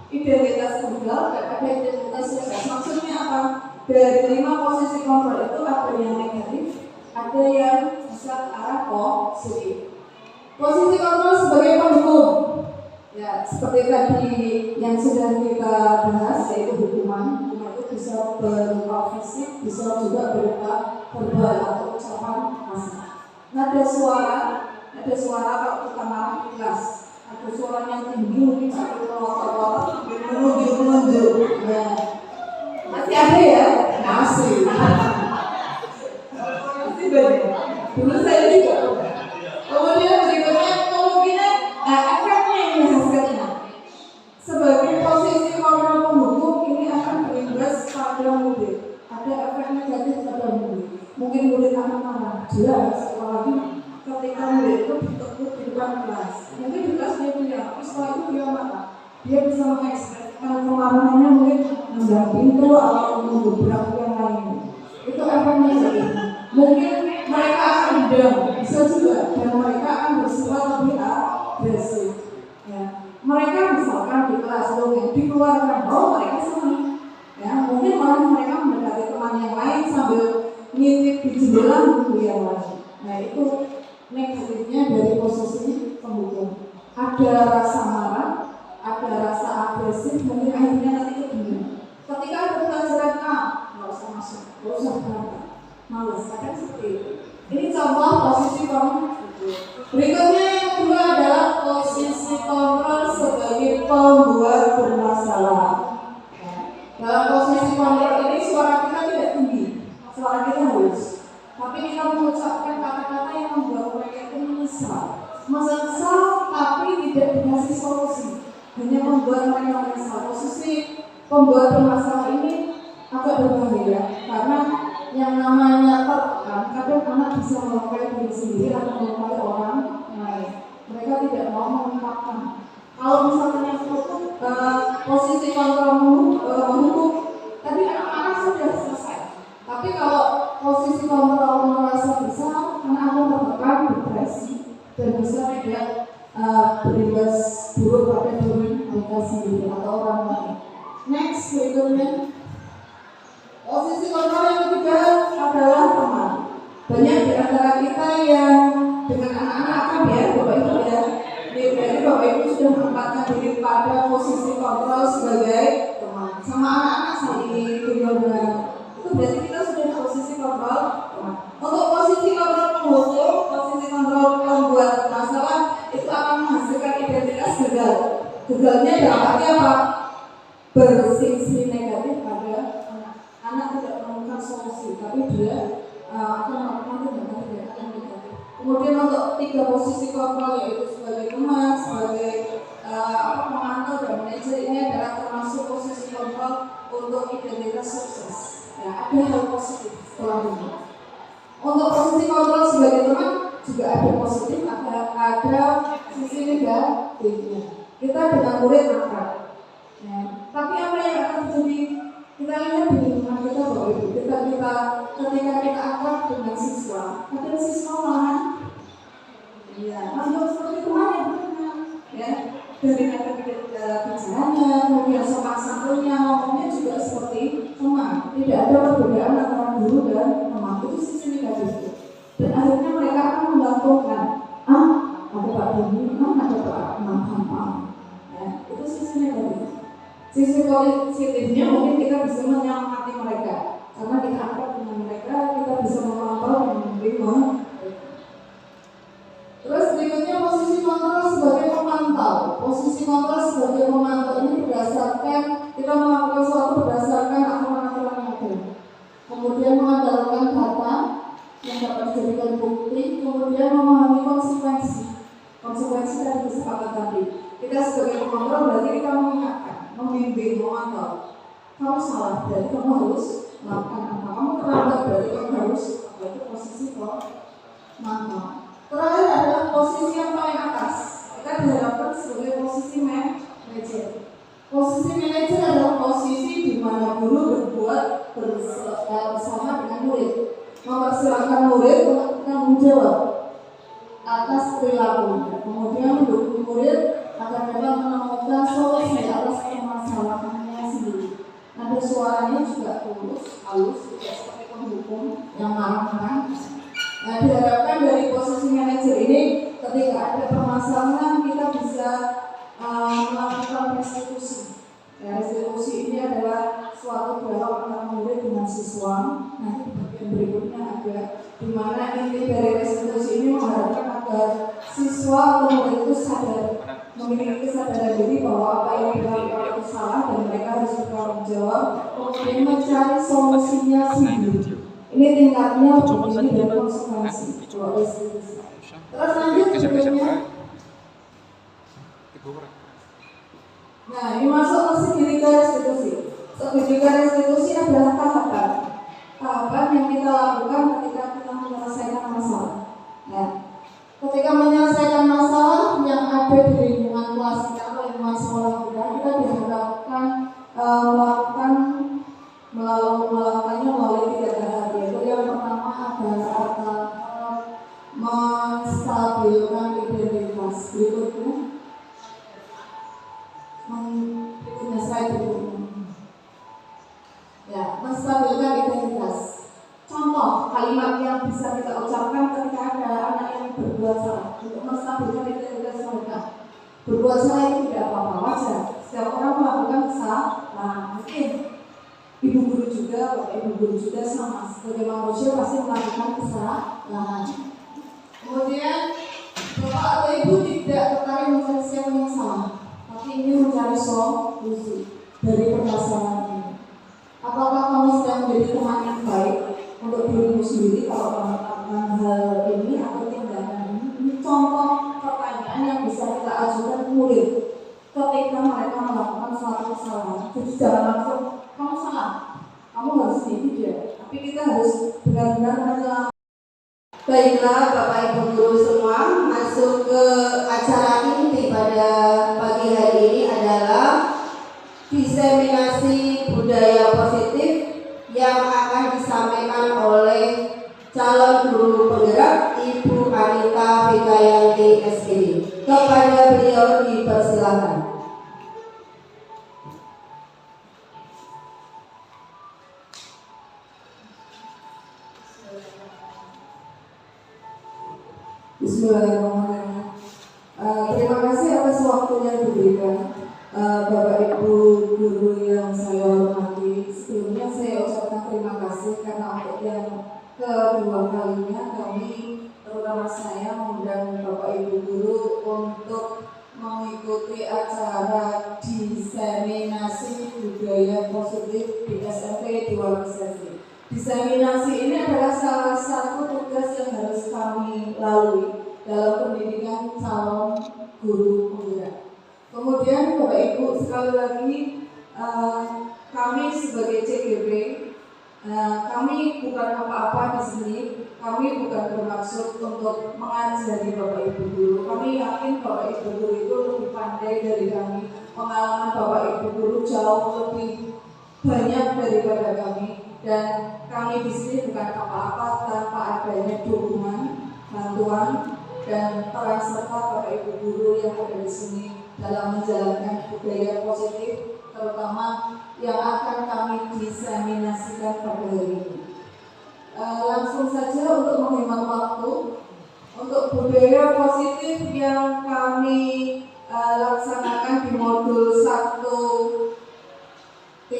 identitas tunggal dan ada identitas sukses. Maksudnya apa? Dari 5 posisi kontrol itu ada yang negatif, ada yang bisa ke arah positif. Posisi kontrol sebagai penghukum. Ya, seperti tadi yang sudah kita bahas yaitu hukuman. Hukuman itu bisa berupa fisik, bisa juga berupa verbal atau ucapan kasar. Nada suara kalau kita marah di kelas. Ada suara yang tinggi mungkin sampai melotot-lotot menunjuk. Nah, masih ada ya? Masih banyak. Dulu saya juga. Kemudian berikutnya kemungkinan efeknya ini hasilnya. Sebagai posisi kontrol penghukum ini akan berimbas pada murid. Ada efek negatif pada murid. Mungkin murid akan marah. Jelas, apalagi ketika murid itu bertemu di depan kelas. Mungkin di kelas dia punya, tapi setelah itu dia marah. Dia bisa mengekspresikan kemarahannya mungkin mengganggu pintu atau menggubrak yang lainnya. Itu efek negatif. Mungkin mereka akan dendam, bisa juga, dan mereka akan bersifat lebih agresif. Ya. Mereka misalkan di kelas dongeng dikeluarkan, mereka senang. Ya, mungkin malah mereka mendekati teman yang lain sambil ngintip di jendela buku yang lain. Nah, itu negatifnya dari posisi penghukum. Ada rasa marah, ada rasa agresif, mungkin akhirnya nanti kedua. Ketika ada pelajaran A, nggak usah masuk, nggak usah berangkat, malas, kadang seperti itu. Ini contoh posisi penghukum. Berikutnya yang kedua adalah posisi kontrol sebagai pembuat bermasalah. Dalam posisi kontrol ini suara kita tidak tinggi, suara kita halus. Tapi kita mengucapkan kata-kata yang membuat mereka itu menyesal, tapi tidak dikasih solusi, hanya membuat mereka menyesal. Posisi pembuat bermasalah ini agak berbahaya karena yang namanya tertekan, kadang anak bisa melukai diri sendiri atau melukai orang lain. Mereka tidak mau mengungkapkan. Kalau misalnya yang posisi kontrol menghukum, tadi anak-anak sudah selesai. Tapi kalau posisi kontrol merasa besar, anak akan tertekan, depresi, dan bisa berikutnya. Posisi kontrol yang ketiga adalah teman. Banyak di antara kita yang dengan anak-anak kan ya, Bapak Ibu ya. Jadi Bapak Ibu sudah menempatkan diri pada posisi kontrol sebagai teman. Sama anak-anak saat ini itu berarti kita sudah posisi kontrol teman. Untuk posisi kontrol penghukum, posisi kontrol pembuat masalah itu akan menghasilkan identitas gagal. Gagalnya dampaknya apa? Bersisi negatif pada anak tidak menemukan solusi, tapi dia akan melakukan tindakan negatif. Kemudian untuk tiga posisi kontrol yaitu sebagai teman, sebagai pemantau dan manajer ini adalah termasuk posisi kontrol untuk identitas sukses. Ya, ada hal positif setelah ini. Untuk posisi kontrol sebagai teman juga ada positif, ada sisi negatifnya. Kita dengan murid akrab. Ya. Tapi apa yang akan terjadi? Kita lihat di lingkungan kita bahwa ketika kita akrab dengan siswa, kadang siswa malahan menjawab seperti kemarin, ya dari kata bicaranya, kemudian sopan santunnya, ngomongnya juga seperti teman. Tidak ada perbedaan antara guru dan teman. Itu sisi negatif. Dan akhirnya mereka akan menggantungkan, ada Pak Doni, ada Pak Mampam. Ya, itu sisi negatif. Sisi positifnya mungkin kita bisa menyemangati mereka karena kita akrab dengan mereka, kita bisa memantau dan menerima. Terus berikutnya posisi kontrol sebagai pemantau. Posisi kontrol sebagai pemantau ini berdasarkan kita melakukan sesuatu berdasarkan aturan-aturan yang ada. Kemudian mengandalkan data yang dapat dijadikan bukti, kemudian memahami konsekuensi dari kesepakatan tadi. Kita sebagai pemantau berarti kita mengingatkan, membimbing, memantau. Kamu salah, berarti kamu harus melakukan apa? Kamu terlambat, berarti kamu harus apa? Itu posisi pemantau. Terakhir adalah posisi yang paling atas. Kita diharapkan sebagai posisi manajer. Posisi manajer adalah posisi di mana guru berbuat bersama dengan murid, mempersilahkan murid untuk bertanggung jawab atas perilaku, kemudian mendukung murid agar dapat menemukan solusi atas permasalahannya sendiri. Ada suaranya juga halus, tidak seperti penghukum yang marah-marah. Nah, diharapkan dari posisi manajer ini, ketika ada permasalahan kita bisa melakukan restitusi. Ya, restitusi ini adalah suatu dialog antara murid dengan siswa. Nanti di bagian berikutnya ada di mana inti dari restitusi ini mengharapkan agar siswa atau murid itu sadar, memiliki kesadaran diri bahwa apa yang dilakukan itu salah dan mereka harus bertanggung jawab, kemudian mencari solusinya sendiri. Ini tingkatnya begini dan konsekuensi. Terus lanjut berikutnya. Nah, ini masuk ke segitiga restitusi. Segitiga restitusi adalah tahapan yang kita lakukan ketika kita menyelesaikan masalah. Ya. Ketika menyelesaikan masalah yang ada di lingkungan kelas kita atau lingkungan sekolah kita diharapkan melakukannya melalui 3 tahap. Yaitu yang pertama adalah menstabilkan identitas. Berikutnya slide berikutnya. Ya, menstabilkan identitas. Contoh kalimat yang bisa kita ucapkan ketika ada anak yang berbuat salah untuk menstabilkan identitas mereka. Berbuat salah itu tidak apa-apa, wajar. Setiap orang melakukan kesalahan. Mungkin ibu guru juga, bapak ibu guru juga sama. Sebagai manusia pasti melakukan kesalahan. Kemudian bapak atau ibu tidak tertarik mencari siapa yang salah, tapi ingin mencari solusi dari permasalahan ini. Apakah kamu sedang menjadi teman yang baik untuk dirimu sendiri kalau kamu melakukan hal ini atau tindakan ini? Ini contoh pertanyaan yang bisa kita ajukan ke murid ketika mereka melakukan suatu kesalahan. Jadi jangan langsung kamu salah, kamu harus ini dia. Tapi kita harus benar-benar menyelamatkan. Baiklah Bapak Ibu Guru semua, masuk ke acara inti pada pagi hari ini adalah diseminasi budaya positif yang akan disampaikan oleh calon guru penggerak Ibu Anita Vikayanti SPD. Kepada beliau dipersilakan. Bismillahirrahmanirrahim. Terima kasih atas waktunya yang diberikan Bapak Ibu guru yang saya hormati. Sebelumnya saya ucapkan terima kasih karena untuk yang kedua kalinya kami, terutama saya, mengundang Bapak Ibu guru untuk mengikuti acara diseminasi budaya positif di SMP 2 Sesi. Diseminasi ini adalah salah satu tugas yang harus kami lalui dalam pendidikan calon guru penggerak. Kemudian Bapak Ibu, sekali lagi kami sebagai CGP, kami bukan apa-apa di sini. Kami bukan bermaksud untuk mengajari Bapak Ibu guru. Kami yakin Bapak Ibu guru itu lebih pandai dari kami. Pengalaman Bapak Ibu guru jauh lebih banyak daripada kami. Dan kami di sini bukan apa-apa tanpa adanya dukungan, bantuan, dan peran serta Bapak Ibu guru yang ada di sini dalam menjalankan budaya positif, terutama yang akan kami diseminasikan pada hari ini. Langsung saja untuk menghemat waktu, untuk budaya positif yang kami laksanakan di modul 1.4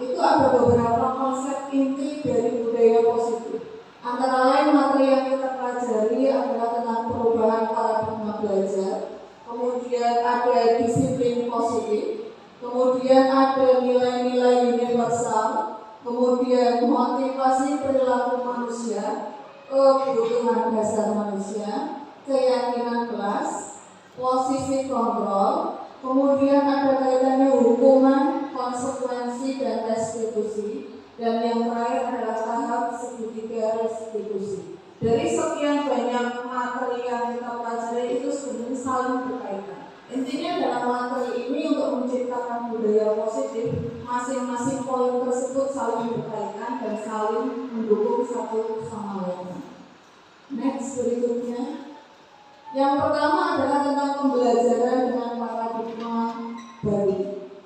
itu ada beberapa konsep inti dari budaya positif. Antara lain materi yang kita pelajari adalah tentang perubahan paradigma belajar, kemudian ada disiplin positif, kemudian ada nilai-nilai universal, kemudian motivasi perilaku manusia, kebutuhan dasar manusia, keyakinan kelas, posisi kontrol, kemudian ada kaitannya hukuman, konsekuensi, dan restitusi, dan yang terakhir adalah tahap segitiga restitusi. Dari sekian banyak materi yang kita pelajari itu sebenarnya saling berkaitan. Intinya dalam materi ini untuk menciptakan budaya positif, masing-masing poin tersebut saling berkaitan dan saling mendukung satu sama lain. Next, berikutnya. Yang pertama adalah tentang pembelajaran dengan paradigma baru.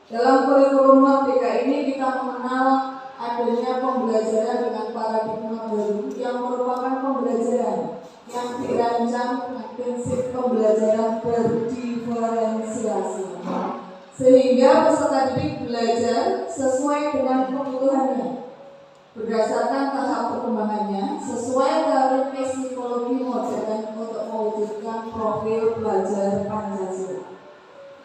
Dalam kurikulum Merdeka ini kita mengenal adanya pembelajaran dengan paradigma baru yang merupakan pembelajaran yang dirancang dengan prinsip pembelajaran berdiferensiasi, sehingga peserta didik belajar sesuai dengan kebutuhannya berdasarkan tahap perkembangannya sesuai teori psikologi modern untuk mewujudkan profil pelajar Pancasila.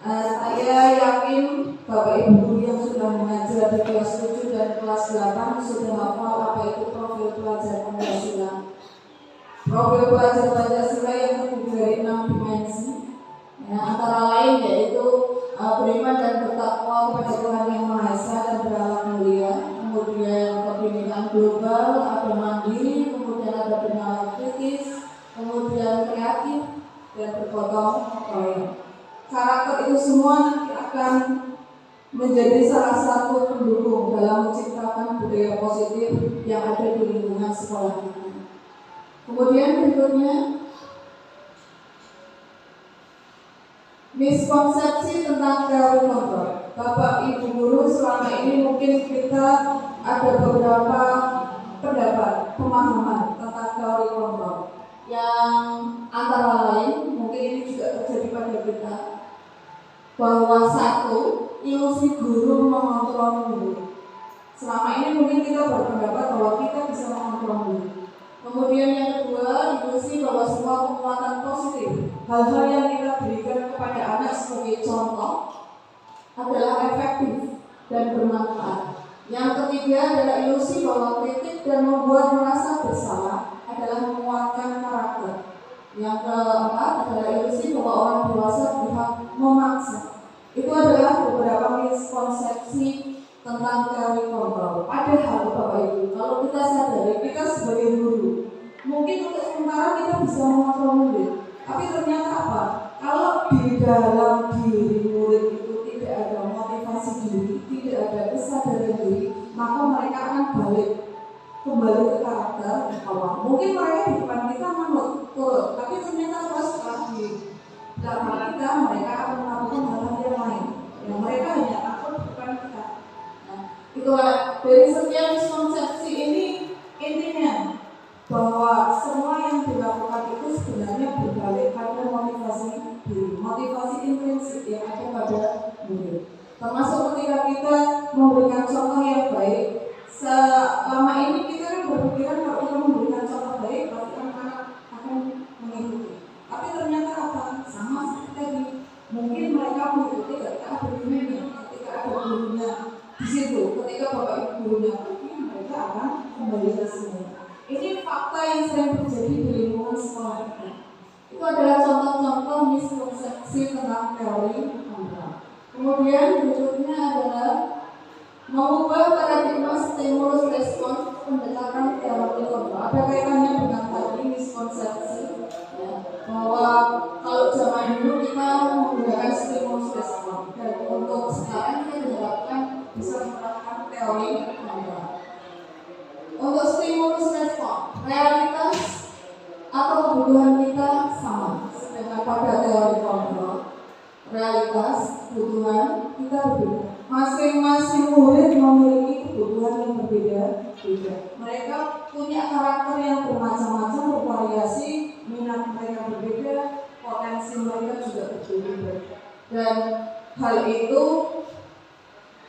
Saya yakin Bapak Ibu guru yang sudah mengajar di kelas 7 dan kelas 8 sudah hafal apa itu profil pelajar Pancasila. Profil pelajar Pancasila yang terdiri dari 6 dimensi, antara lain yaitu beriman dan bertakwa kepada Tuhan Yang Maha Esa dan berakhlak mulia, kemudian kebinekaan global, ada mandiri, kemudian ada bernalar kritis, kemudian kreatif, dan bergotong royong. Karakter itu semua nanti akan menjadi salah satu pendukung dalam menciptakan budaya positif yang ada di lingkungan sekolah kita. Kemudian berikutnya, miskonsepsi tentang teori kontrol. Bapak Ibu guru, selama ini mungkin kita ada beberapa pendapat, pemahaman tentang teori kontrol yang antara lain mungkin ini juga terjadi pada kita, bahwa satu, ilusi guru mengontrol guru. Selama ini mungkin kita berpendapat bahwa kita bisa mengontrol guru. Kemudian yang kedua, ilusi bahwa semua penguatan positif, hal-hal yang kita berikan kepada anak sebagai contoh adalah efektif dan bermanfaat. Yang ketiga adalah ilusi bahwa kritik dan membuat merasa bersalah adalah menguatkan karakter. Yang keempat adalah ilusi bahwa orang dewasa berhak memaksa. Itu adalah beberapa miskonsepsi tentang teori kontrol. Padahal Bapak Ibu, kalau kita sadari, kita sebagai guru, mungkin untuk sementara kita bisa mengontrol murid. Tapi ternyata apa? Kalau di dalam diri murid itu tidak ada motivasi diri, tidak ada kesadaran diri, maka mereka akan kembali ke karakter awal. Mungkin mereka di depan kita manut, turut, tapi ternyata pas setelah di belakang kita, mereka akan melakukan hal-hal yang lain. Yang mereka hanya takut bukan kita. Itulah dari sekian miskonsepsi ini, intinya bahwa semua yang dilakukan itu sebenarnya memberikan contoh yang baik. Selama ini kita kan berpikiran kalau kita memberikan contoh baik pasti anak-anak akan mengikuti. Tapi ternyata apa? Sama seperti tadi. Mungkin mereka mengikuti ketika ada gurunya, ketika ada gurunya di situ, ketika bapak ibu gurunya pergi, mereka akan kembali ke sini. Ini fakta yang sering terjadi di lingkungan sekolah kita. Itu adalah contoh-contoh miskonsepsi tentang teori kontrol. Kemudian berikutnya adalah mengubah paradigma stimulus respon pendekatan teori kontrol. Ada kaitannya dengan tadi miskonsepsi ya, bahwa kalau zaman dulu kita menggunakan stimulus respon dan untuk sekarang kita diharapkan bisa menerapkan teori kontrol. Untuk stimulus respon, realitas atau kebutuhan kita sama dengan pada teori kontrol. Realitas, kebutuhan kita berbeda. Masing-masing murid memiliki kebutuhan yang berbeda-beda. Mereka punya karakter yang bermacam-macam, bervariasi, minat mereka berbeda, potensi mereka juga berbeda. Dan hal itu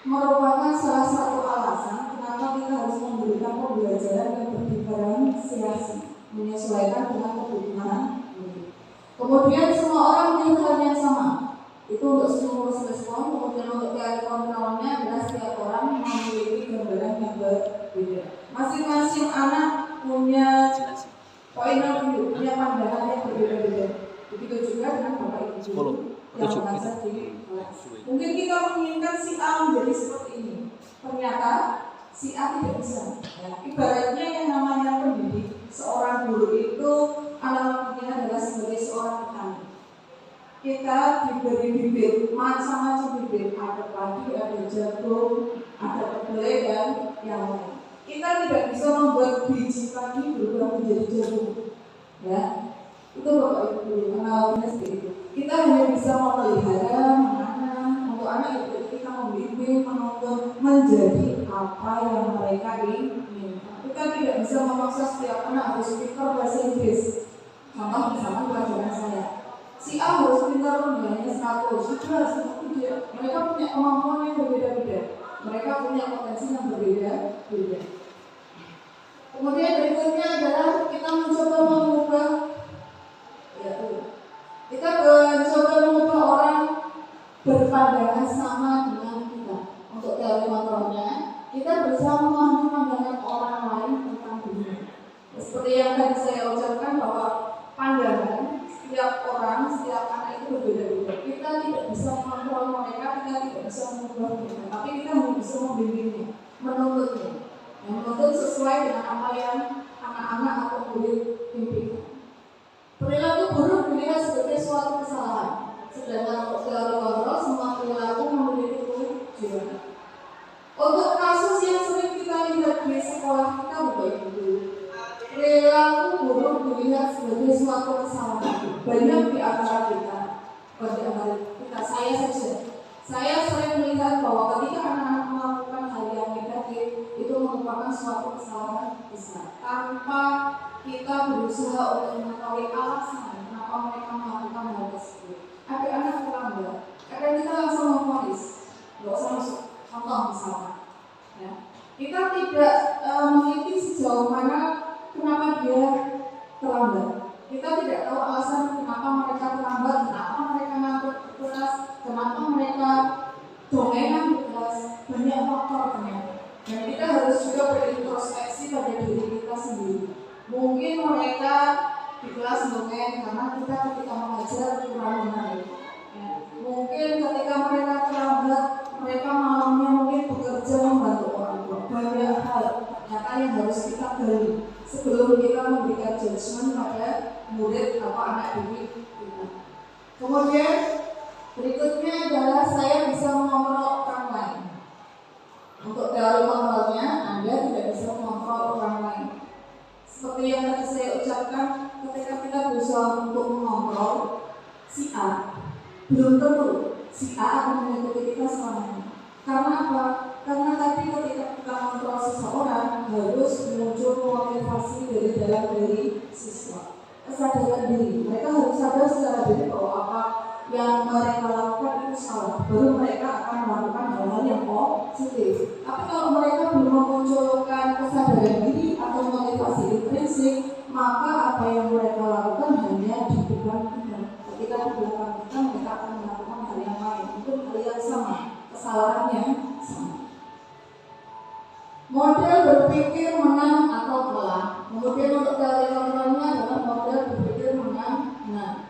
merupakan salah satu alasan kenapa kita harus memberikan pembelajaran yang berdiferensiasi, menyesuaikan dengan kebutuhan. Kemudian semua orang punya hal yang sama. Itu untuk stimulus respon. Kemudian untuk teori kontrolnya adalah setiap orang memiliki gambaran yang berbeda. Masing-masing anak punya point of view, punya pandangan yang berbeda-beda. Begitu juga dengan bapak ibu guru yang mengajar di kelas. Mungkin kita menginginkan si A menjadi seperti ini. Ternyata si A tidak bisa. Ya, ibaratnya yang namanya pendidik, seorang guru itu analoginya adalah sebagai seorang petani. Kita diberi bibit, macam-macam bibit, ada padi, ada jagung, ada kedelai dan yang lain. Kita tidak bisa membuat biji padi berubah menjadi jagung, ya. Itu bapak ibu analoginya seperti itu. Kita hanya bisa memelihara, menanam, untuk anak itu kita membimbing, menuntun menjadi apa yang mereka ingin. Kita tidak bisa memaksa setiap anak harus pintar bahasa Inggris. Contoh misalnya pelajaran saya. Si A harus pintar nilainya 100, si B harus pintar. Mereka punya kemampuan yang berbeda-beda. Mereka punya potensi yang berbeda-beda. Kemudian berikutnya adalah kita mencoba mengubah, kita mencoba mengubah orang berpandangan sama dengan kita. Untuk teori kontrolnya, kita berusaha memahami pandangan orang lain tentang dunia. Seperti yang tadi saya ucapkan bahwa pandangan setiap orang, setiap anak itu berbeda-beda. Kita tidak bisa mengontrol mereka, kita tidak bisa mengubah mereka, tapi kita bisa membimbingnya, menuntutnya, yang menuntut sesuai dengan apa yang anak-anak atau murid impikan. Perilaku buruk dilihat sebagai suatu kesalahan, sedangkan untuk teori kontrol semua perilaku memiliki tujuan. Untuk kasus yang sering kita lihat di sekolah kita berbeda. Perilaku buruk dilihat sebagai suatu kesalahan. Banyak di antara kita, saya saja. Saya sering melihat bahwa ketika anak-anak melakukan hal yang negatif, itu merupakan suatu kesalahan besar. Tanpa kita berusaha untuk mengetahui alasan kenapa mereka melakukan hal tersebut. Ada anak terlambat, kadang kita langsung memvonis, nggak usah masuk. Contoh misalnya, ya. Kita tidak meneliti sejauh mana kenapa dia terlambat. Kita tidak tahu alasan kenapa mereka terlambat, kenapa mereka ngantuk di kelas, kenapa mereka dongengan di kelas, banyak faktor ternyata. Dan kita harus juga berintrospeksi pada diri kita sendiri. Mungkin mereka di kelas dongeng karena kita ketika mengajar kurang menarik. Ya. Mungkin ketika mereka terlambat, mereka malamnya mungkin bekerja membantu orang tua. Banyak hal ternyata yang harus kita gali sebelum kita memberikan judgement pada murid atau anak didik kita. Kemudian berikutnya adalah saya bisa mengontrol orang lain. Untuk teori kontrolnya, Anda tidak bisa mengontrol orang lain. Seperti yang tadi saya ucapkan, ketika kita berusaha untuk mengontrol si A, belum tentu si A akan mengikuti kita selamanya. Karena apa? Karena tadi ketika kita mengontrol seseorang harus muncul motivasi dari dalam diri siswa, kesadaran diri. Mereka harus sadar secara diri bahwa apa yang mereka lakukan itu salah, baru mereka akan melakukan hal-hal yang positif. Tapi kalau mereka belum memunculkan kesadaran diri atau motivasi intrinsik, maka apa yang mereka lakukan hanya di depan kita. Ketika di belakang kita, mereka akan melakukan hal yang lain, mungkin hal yang sama, kesalahannya sama. Model berpikir menang atau kalah. Kemudian untuk teori kontrolnya adalah model berpikir menang. Nah,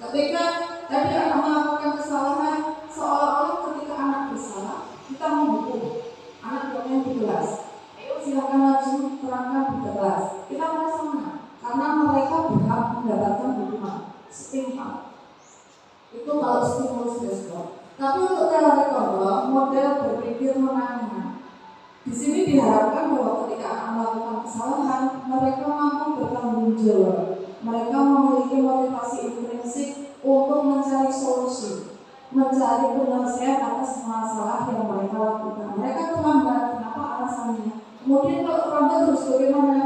ketika tadi anak melakukan kesalahan, seolah-olah ketika anak bersalah, kita menghukum anak yang di kelas. Ayo silakan maju terangkan di kelas. Kita merasa menang karena mereka berhak mendapatkan hukuman setimpal. Itu kalau stimulus respon. Tapi untuk teori kontrol, model berpikir menang. Di sini diharapkan bahwa ketika anak melakukan kesalahan, mereka mampu bertanggung jawab. Mereka memiliki motivasi intrinsik untuk mencari solusi, mencari penyelesaian atas masalah yang mereka lakukan. Mereka terlambat, kenapa alasannya? Kemudian kalau terlambat terus bagaimana?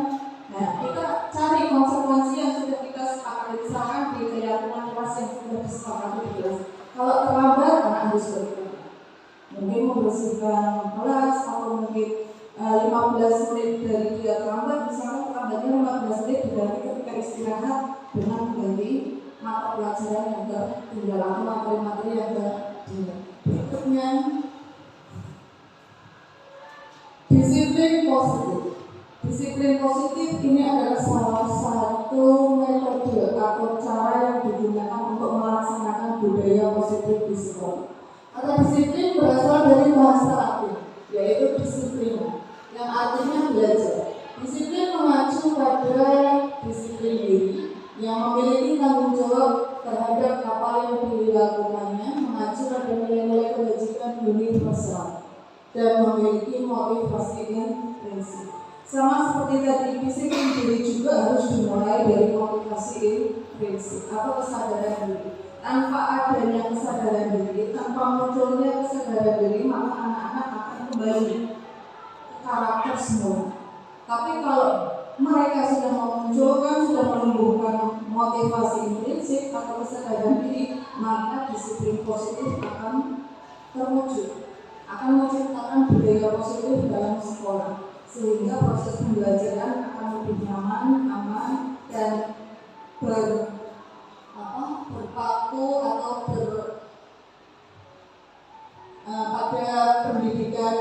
Nah, kita cari konsekuensi yang sudah kita sepakati, misalkan di keyakinan kelas yang sudah disepakati di kelas. Kalau terlambat, anak harus bagaimana? Mungkin membersihkan kelas atau mungkin 15 menit dari dia terlambat, misalnya terlambatnya 15 menit diganti ketika istirahat dengan mengganti mata pelajaran yang tertinggal atau materi-materi yang tertinggal. Berikutnya, disiplin positif. Disiplin positif ini adalah salah satu metode atau cara yang digunakan untuk melaksanakan budaya positif di sekolah. Kata disiplin berasal dari bahasa Latin, yaitu disiplin, yang artinya belajar. Disiplin mengacu pada disiplin diri yang memiliki tanggung jawab terhadap apa yang dilakukannya, mengacu pada nilai-nilai kebajikan universal dan memiliki motivasi intrinsik. Sama seperti tadi, disiplin diri juga harus dimulai dari motivasi intrinsik atau kesadaran diri. Tanpa adanya kesadaran diri, tanpa munculnya kesadaran diri, maka anak-anak akan kembali ke karakter semula. Tapi kalau mereka sudah memunculkan, sudah menumbuhkan motivasi intrinsik atau kesadaran diri, maka disiplin positif akan terwujud, akan menciptakan budaya positif dalam sekolah, sehingga proses pembelajaran akan lebih nyaman, aman, dan berpaku atau pada pendidikan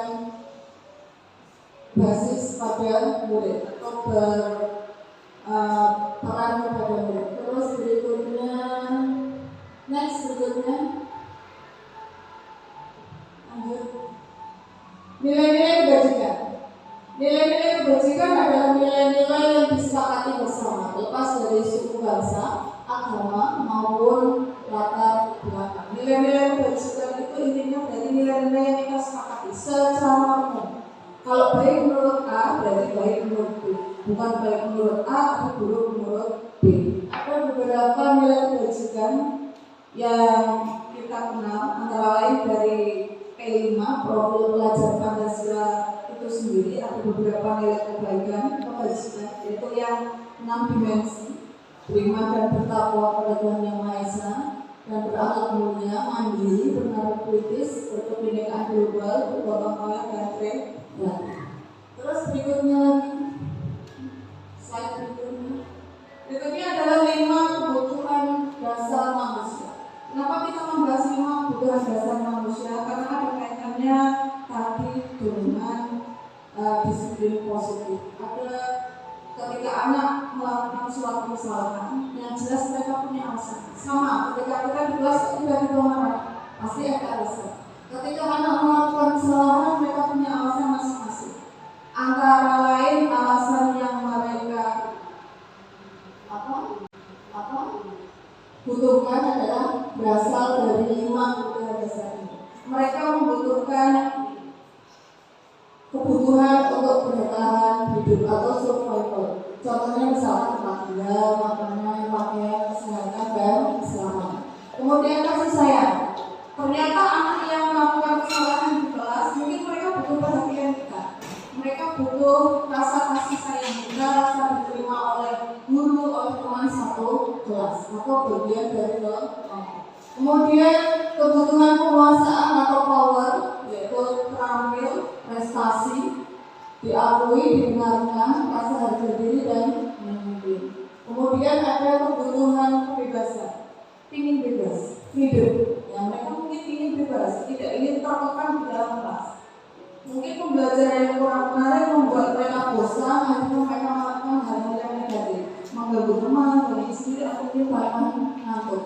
basis pada murid atau berperan kepada murid. Terus berikutnya, berikutnya lanjut. Nilai-nilai kebajikan. Nilai-nilai kebajikan adalah nilai-nilai yang disepakati bersama, lepas dari suku bangsa, agama maupun latar belakang. Nilai-nilai kebajikan itu intinya dari nilai-nilai yang kita sepakati secara umum. Kalau baik menurut A berarti baik menurut B, bukan baik menurut A tapi buruk menurut B. Ada beberapa nilai kebajikan yang kita kenal, antara lain dari P5 profil pelajar Pancasila itu sendiri. Ada beberapa nilai kebajikan yaitu yang 6 dimensi. Beriman dan bertakwa kepada Tuhan Yang Maha Esa, dan berakhlak mulia, mandiri, bernalar kritis, berkebinekaan global, bergotong royong dan kreatif. Terus berikutnya lagi, slide berikutnya adalah 5 kebutuhan dasar manusia. Kenapa kita membahas 5 kebutuhan dasar manusia? Karena ada kaitannya tadi dengan disiplin positif. Ada ketika anak melakukan suatu kesalahan, yang jelas mereka punya alasan. Sama ketika kita di kelas tiba-tiba marah, pasti ada alasan. Ketika anak melakukan kesalahan, mereka punya alasan masing-masing. Antara lain alasan yang mereka butuhkan adalah berasal dari 5 kebutuhan dasar ini. Mereka membutuhkan kebutuhan untuk bertahan hidup atau survival. Contohnya misalnya tempat tinggal, makanan, pakaian, kesehatan, dan keselamatan. Kemudian kasih sayang. Ternyata anak yang melakukan kesalahan di kelas, mungkin mereka butuh perhatian kita. Mereka butuh rasa kasih sayang kita, rasa diterima oleh guru, oleh teman satu kelas, atau bagian dari kelompok. Kemudian kebutuhan penguasaan atau power, yaitu prestasi, diakui, didengarkan, rasa harga diri dan memimpin. Kemudian ada kebutuhan kebebasan, ingin bebas, freedom. Ya, mereka mungkin ingin bebas, tidak ingin terkekang di dalam kelas. Mungkin pembelajaran yang kurang menarik membuat mereka bosan, akhirnya mereka melakukan hal-hal yang negatif, mengganggu teman, bagi sendiri, atau mungkin bahkan ngantuk.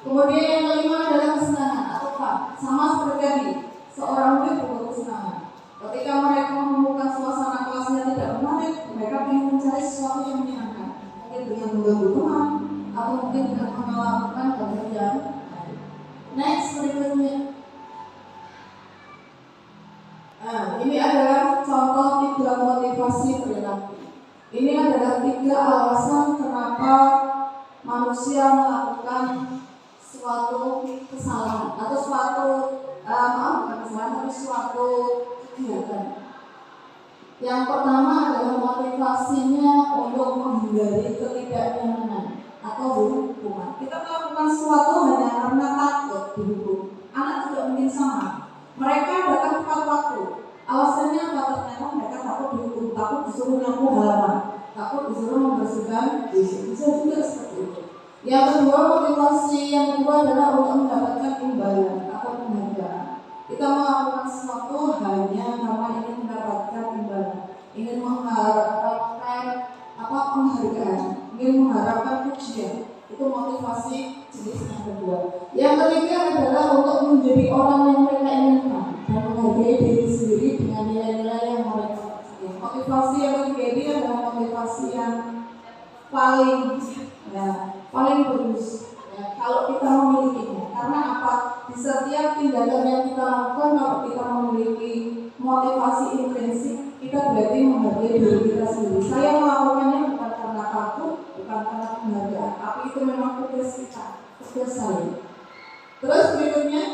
Kemudian yang kelima adalah kesenangan atau fun. Sama seperti tadi, seorang murid butuh kesenangan. Ketika mereka menemukan suasana kelasnya tidak menarik, mereka ingin mencari sesuatu yang menyenangkan. Mungkin dengan mengganggu teman, atau mungkin dengan melakukan hal-hal yang lain. Next, berikutnya. Nah, ini adalah contoh 3 motivasi perilaku. Ini adalah 3 alasan kenapa manusia melakukan suatu kesalahan atau suatu kegiatan. Yang pertama adalah motivasinya untuk menghindari ketidaknyamanan atau hukuman. Kita melakukan sesuatu hanya karena takut dihukum. Anak juga mungkin sama. Mereka datang tepat waktu. Alasannya apa? Ternyata mereka takut dihukum, takut disuruh nyapu halaman, takut disuruh membersihkan WC. Bisa juga seperti itu. Yang kedua, motivasi yang kedua adalah untuk mendapatkan imbalan atau penghargaan. Kita melakukan sesuatu hanya karena ingin mendapatkan imbalan, ingin mengharapkan penghargaan, ingin mengharapkan pujian. Itu motivasi jenis yang kedua. Yang ketiga adalah untuk menjadi orang yang mereka inginkan dan menghargai diri sendiri dengan nilai-nilai yang mereka percaya. Motivasi yang ketiga ini adalah motivasi yang paling bagus ya, kalau kita memilikinya. Karena apa? Di setiap tindakan yang kita lakukan, kalau kita memiliki motivasi intrinsik, kita berarti menghargai diri kita sendiri. Saya melakukannya bukan karena takut, bukan karena penghargaan, tapi itu memang tugas kita, tugas saya. Terus berikutnya,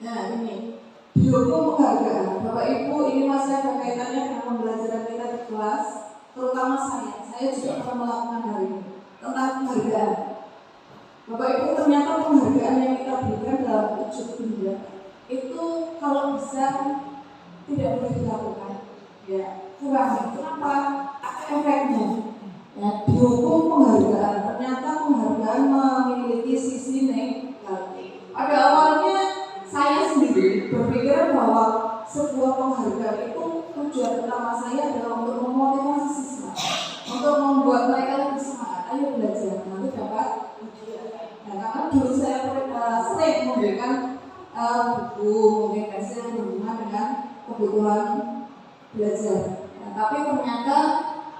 nah ini dihukum penghargaan. Bapak Ibu, ini masih ada kaitannya dengan pembelajaran kita di kelas, terutama saya juga pernah melakukan hal ini tentang penghargaan. Bapak Ibu, ternyata penghargaan yang kita berikan dalam wujud dunia itu kalau bisa tidak boleh dilakukan, ya kurang. Kenapa? Efeknya, ya, dihukum penghargaan. Ternyata penghargaan memiliki sisi negatif. Pada awalnya saya sendiri berpikir bahwa sebuah penghargaan itu tujuan utama saya adalah untuk memotivasi siswa, untuk membuat mereka lebih semangat. Ayo belajar, nanti dapat ujian. Nah, karena dulu saya sering memberikan buku, mungkin pensil yang berhubungan dengan kebutuhan belajar. Nah, tapi ternyata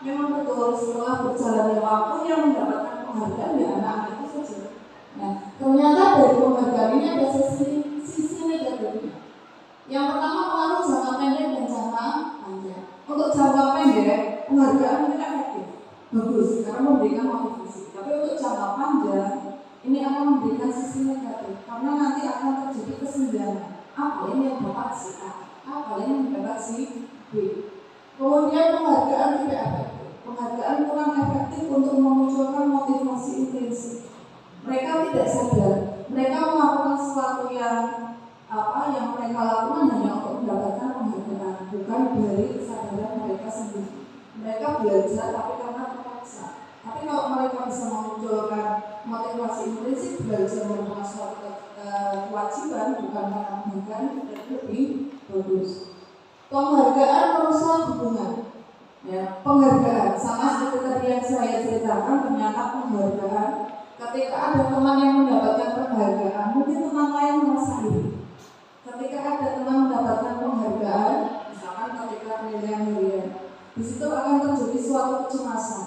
memang betul setelah berjalannya waktu yang mendapatkan penghargaan ya anak-anak itu saja. Nah, ternyata dari penghargaan ini ada sisi negatifnya. Yang pertama pengaruh jangka pendek dan jangka panjang. Untuk jangka pendek penghargaan ini efektif, bagus karena memberikan motivasi. Tapi untuk jangka panjang ini akan memberikan sisi negatif karena nanti akan terjadi kesenjangan. Apa ini yang dapat si A, apa ini yang dapat si B. Kemudian penghargaan tidak efektif. Penghargaan kurang efektif untuk memunculkan motivasi intrinsik. Mereka tidak sadar, mereka melakukan sesuatu yang mereka lakukan hanya untuk mendapatkan penghargaan, bukan dari kesadaran mereka sendiri. Mereka belajar tapi karena terpaksa. Tapi kalau mereka bisa memunculkan motivasi intrinsik, belajar merupakan suatu kewajiban bukan karena penghargaan, itu lebih bagus. Penghargaan merusak hubungan. Ya, penghargaan sama seperti tadi yang saya ceritakan, ternyata penghargaan ketika ada teman yang mendapatkan penghargaan, mungkin teman lain merasa iri. Ketika ada teman mendapatkan penghargaan, misalkan ketika penilaian harian, di situ akan terjadi suatu kecemasan.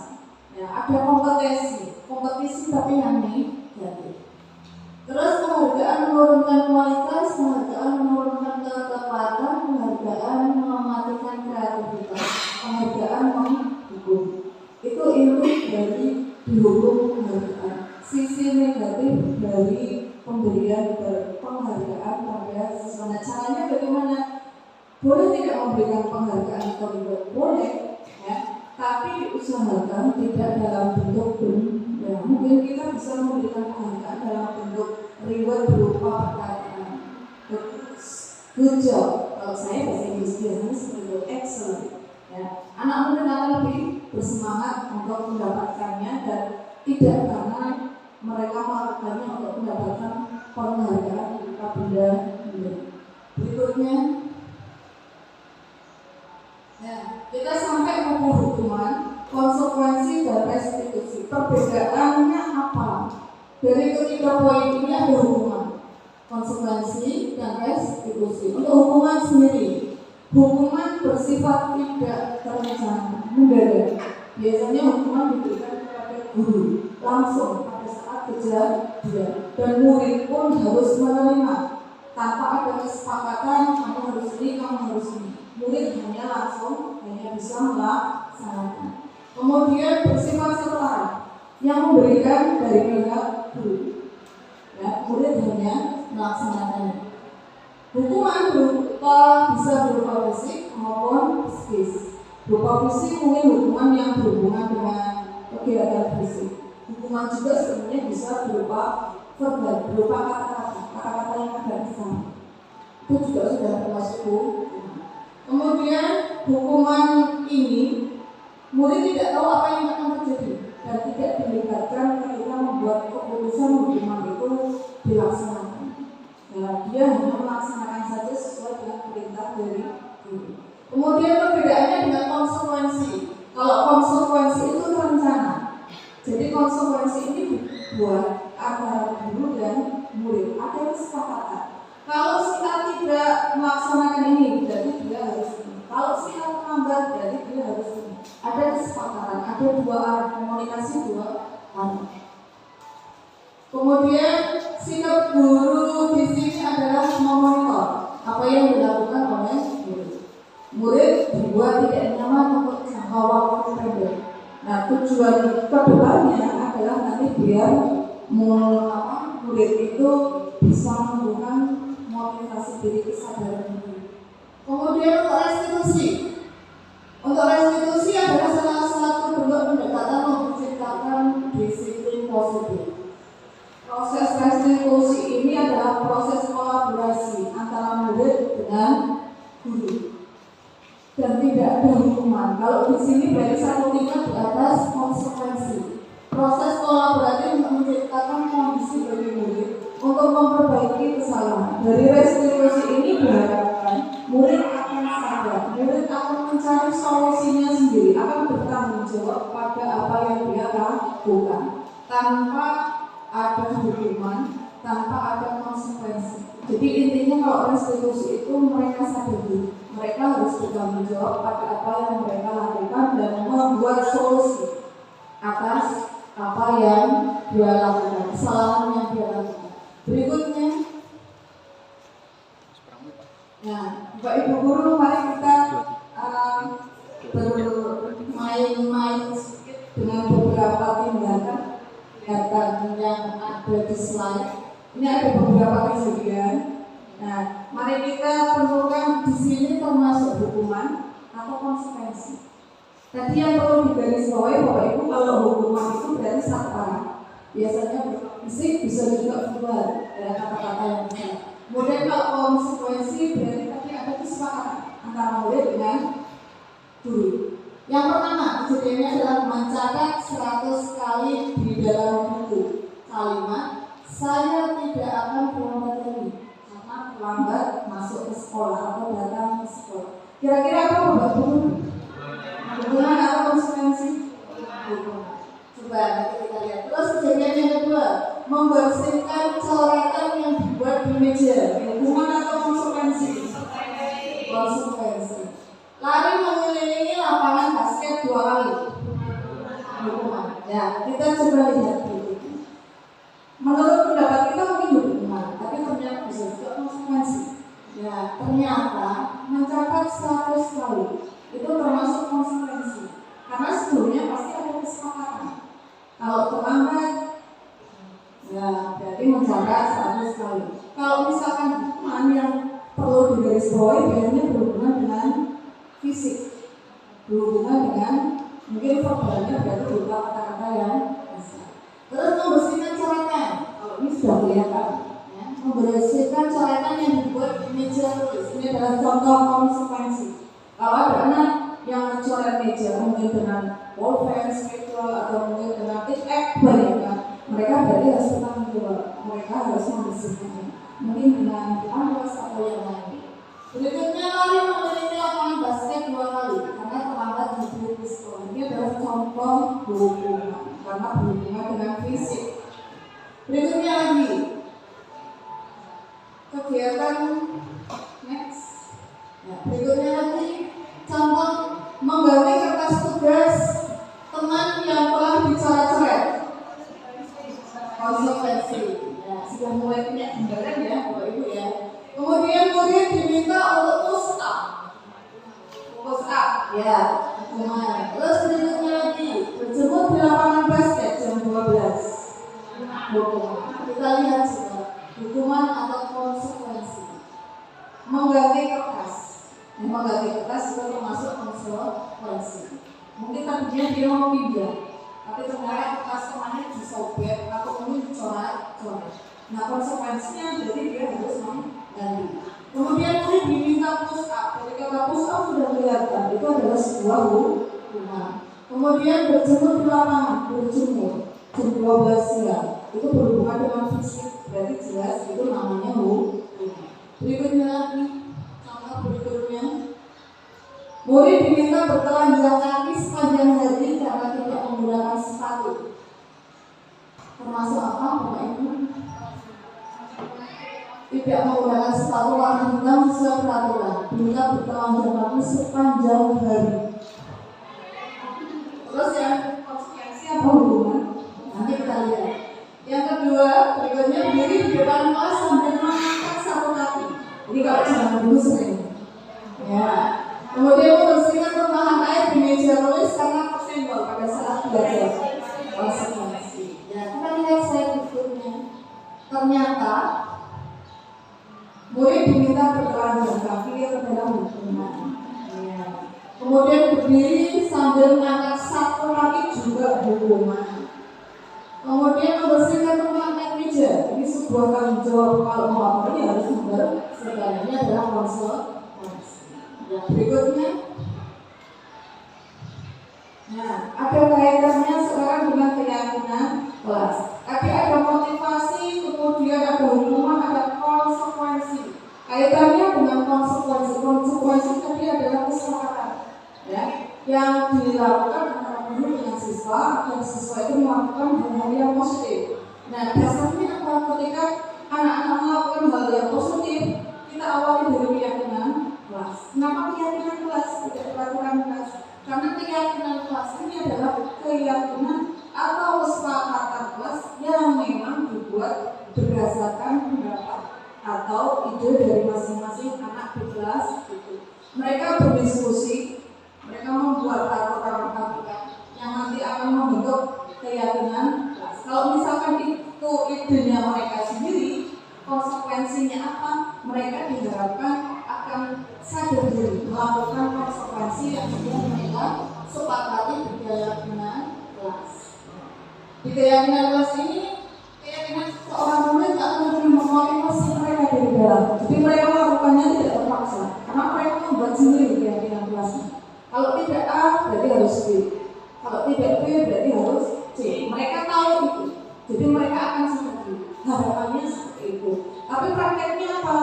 Ya, ada kompetisi tapi yang negatif. Terus penghargaan menurunkan kualitas, penghargaan menurunkan ketepatan, penghargaan mematikan kreativitas, penghargaan menghukum. Itu inti dari dihukum penghargaan. Sisi negatif dari pemberian penghargaan pada siswa. Nah, caranya bagaimana? Boleh tidak memberikan penghargaan atau tidak? Boleh, ya. Tapi diusahakan tidak dalam bentuk benda. Mungkin kita bisa memberikan penghargaan dalam bentuk reward berupa perkataan, good job. Kalau saya bahasa Inggris biasanya seperti itu, excellent. Ya, anak muda akan lebih bersemangat untuk mendapatkannya dan tidak karena mereka melakukannya untuk mendapatkan penghargaan berupa benda. Berikutnya, ya, kita sampai ke hukuman, konsekuensi dan restitusi. Perbedaannya apa? Dari ketiga poin ini ada hukuman, konsekuensi dan restitusi. Untuk hukuman sendiri, hukuman bersifat tidak terencana, mendadak. Biasanya hukuman diberikan kepada guru langsung pada saat kejadian, dan murid pun harus menerima tanpa ada kesepakatan kamu harus ini, kamu harus ini. Murid hanya bisa melaksanakan. Kemudian bersifat setara, yang memberikan dari pihak guru. Ya, murid hanya melaksanakannya. Hukuman bisa berupa fisik maupun psikis. Berupa fisik mungkin hukuman yang berhubungan dengan kegiatan fisik. Hukuman juga sebenarnya bisa berupa verbal, berupa kata-kata yang ada di sana. Itu juga sudah termasuk hukuman. Kemudian hukuman ini murid tidak tahu apa yang akan terjadi dan tidak dilibatkan ketika membuat keputusan hukuman itu dilaksanakan. Nah, dia hanya melaksanakan saja sesuai dengan perintah dari guru. Kemudian perbedaannya dengan konsekuensi. Kalau konsekuensi itu terencana, jadi konsekuensi ini dibuat antara guru dan murid. Ada kesepakatan. Kalau si A tidak melaksanakan ini, berarti dia harus ini. Kalau si A terlambat, berarti dia harus ini. Ada kesepakatan, ada dua arah komunikasi, dua arah. Kemudian sikap guru di sini adalah memonitor apa yang dilakukan oleh murid. Murid dibuat tidak nyaman untuk jangka waktu pendek. Nah, tujuan kedepannya adalah nanti biar murid itu bisa menumbuhkan motivasi diri, kesadaran diri. Kemudian untuk restitusi. Untuk restitusi adalah salah satu bentuk pendekatan untuk menciptakan disiplin positif. Proses restitusi ini adalah proses kolaborasi antara murid dengan guru dan tidak ada hukuman. Kalau di sini berarti satu tingkat di atas konsekuensi. Proses kolaboratif untuk menciptakan kondisi bagi murid untuk memperbaiki kesalahan. Dari restitusi ini diharapkan murid akan sadar, murid akan mencari solusinya sendiri, akan bertanggung jawab pada apa yang dia lakukan tanpa ada hukuman, tanpa ada konsekuensi. Jadi intinya kalau restitusi itu mereka sadar diri, mereka harus bertanggung jawab pada apa yang mereka lakukan dan membuat solusi atas apa yang dia lakukan, kesalahan yang dia lakukan. Berikutnya, nah, Bapak Ibu Guru, mari kita bermain-main sedikit dengan beberapa tindakan yang ada di slide. Ini ada beberapa kejadian. Nah, mari kita tentukan di sini termasuk hukuman atau konsekuensi. Tadi yang perlu digarisbawahi Bapak Ibu, kalau hukuman itu berarti satwa. Biasanya fisik, bisa juga verbal, ada kata-kata yang besar. Kemudian kalau konsekuensi berarti tadi ada kesepakatan antara murid dengan guru. Yang pertama, kejadiannya adalah mencatat 100 kali di dalam buku kalimat saya tidak akan terlambat lagi karena terlambat masuk ke sekolah atau datang ke sekolah. Kira-kira apa Bapak Guru? Hukuman atau konsekuensi? Hukuman. Coba nanti kita lihat. Terus kejadian yang kedua, membersihkan coretan yang dibuat di meja. Hukuman atau konsekuensi? Konsekuensi. Lari mengelilingi lapangan basket 2 kali. Hukuman. Ya, kita coba lihat berikutnya. Menurut pendapat kita mungkin hukuman, tapi ternyata bisa juga konsekuensi. Ya, ternyata mencatat 100 kali itu termasuk konsekuensi. Karena sebelumnya pasti ada kesepakatan. Kalau terlambat, ya berarti mencatat 100 kali. Kalau misalkan hukuman yang perlu digarisbawahi biasanya berhubungan dengan fisik, berhubungan dengan mungkin verbalnya berarti berupa kata-kata yang besar. Terus membersihkan coretan, kalau ini sudah kelihatan, ya. membersihkan coretan yang dibuat di meja tulis. Ini adalah contoh konsekuensi. Kalau ada anak yang coret meja mungkin dengan pulpen, spidol atau mungkin dengan titik mereka berarti harus bertanggung jawab. Mereka harus membersihkannya. Mungkin dengan alas atau yang lain. Berikutnya lari memiliki lapangan basket 2 kali karena terlambat di sekolah. Ini adalah contoh berhubungan karena berhubungan dengan fisik. Berikutnya lagi kegiatan next. Berikutnya lagi contoh mengganti kertas tugas teman yang telah dicoret-coret. Konsekuensi. Sudah mulai punya gambaran ya Bapak Ibu ya. Kemudian murid diminta untuk push up ya, hukuman. Terus berikutnya lagi berjemur di lapangan basket jam 12, hukuman. Kita lihat juga hukuman atau konsekuensi. Mengganti kertas itu termasuk konsekuensi. Mungkin tadinya dia mau pindah, tapi ternyata kertas kemarin disobek atau mungkin dicoret-coret. Nah konsekuensinya berarti dia harus mengganti. Kemudian murid diminta push up. Ketika kata push up sudah kelihatan itu adalah sebuah hukuman. Kemudian berjemur di lapangan, berjemur jam 12 siang itu berhubungan dengan fisik, berarti jelas itu namanya hukuman. Berikutnya lagi, contoh berikutnya, murid diminta bertelanjang kaki sepanjang hari karena tidak menggunakan sepatu. Termasuk apa Bapak Ibu? Tidak menggunakan sepatu warna hitam sesuai peraturan, diminta bertelanjang kaki sepanjang hari. Terus yang konsekuensi apa hubungan? Nanti kita lihat. Yang kedua, berikutnya berdiri di depan kelas sambil mengangkat satu kaki. Ini kalau zaman dulu sering. Ya. Kemudian membersihkan tumpahan air di meja tulis karena tersenggol pada saat belajar. Konsekuensi. Ya, kita lihat slide berikutnya. Ternyata murid diminta bertelanjang kaki yang adalah hukuman. Ya. Kemudian berdiri sambil mengangkat satu kaki juga hukuman. Kemudian membersihkan tumpahan air meja. Ini sebuah tanggung jawab kalau mau ini harus membersihkan. Ini adalah konsekuensi. Yang berikutnya, nah ada kaitannya sekarang dengan keyakinan kelas. Tapi ada motivasi, kemudian ada hukuman, ada konsekuensi. Kaitannya dengan konsekuensi tadi adalah kesepakatan, ya, yang dilakukan antara guru dengan siswa dan siswa itu melakukan hal-hal yang positif. Nah dasarnya apa? Ketika anak-anak melakukan hal yang positif, kita awali dari keyakinan kelas. Kenapa keyakinan kelas? Tidak peraturan kelas. Karena keyakinan kelas ini adalah keyakinan atau kesepakatan kelas yang memang dibuat berdasarkan pendapat atau ide dari masing-masing anak di kelas itu. Mereka berdiskusi, mereka membuat aturan-aturan yang nanti akan membentuk keyakinan kelas. Kalau misalkan itu idenya mereka sendiri, konsekuensinya apa? Mereka diharapkan akan sadar diri melakukan konsekuensi yang sudah mereka sepakati di keyakinan kelas. Di keyakinan kelas ini, keyakinan seorang murid tak mungkin memotivasi mereka dari dalam. Jadi mereka melakukannya tidak terpaksa, karena mereka membuat sendiri keyakinan kelasnya. Kalau tidak A, berarti harus B. Kalau tidak B, berarti harus C. Mereka tahu itu, jadi mereka akan seperti harapannya seperti itu. Tapi prakteknya apa?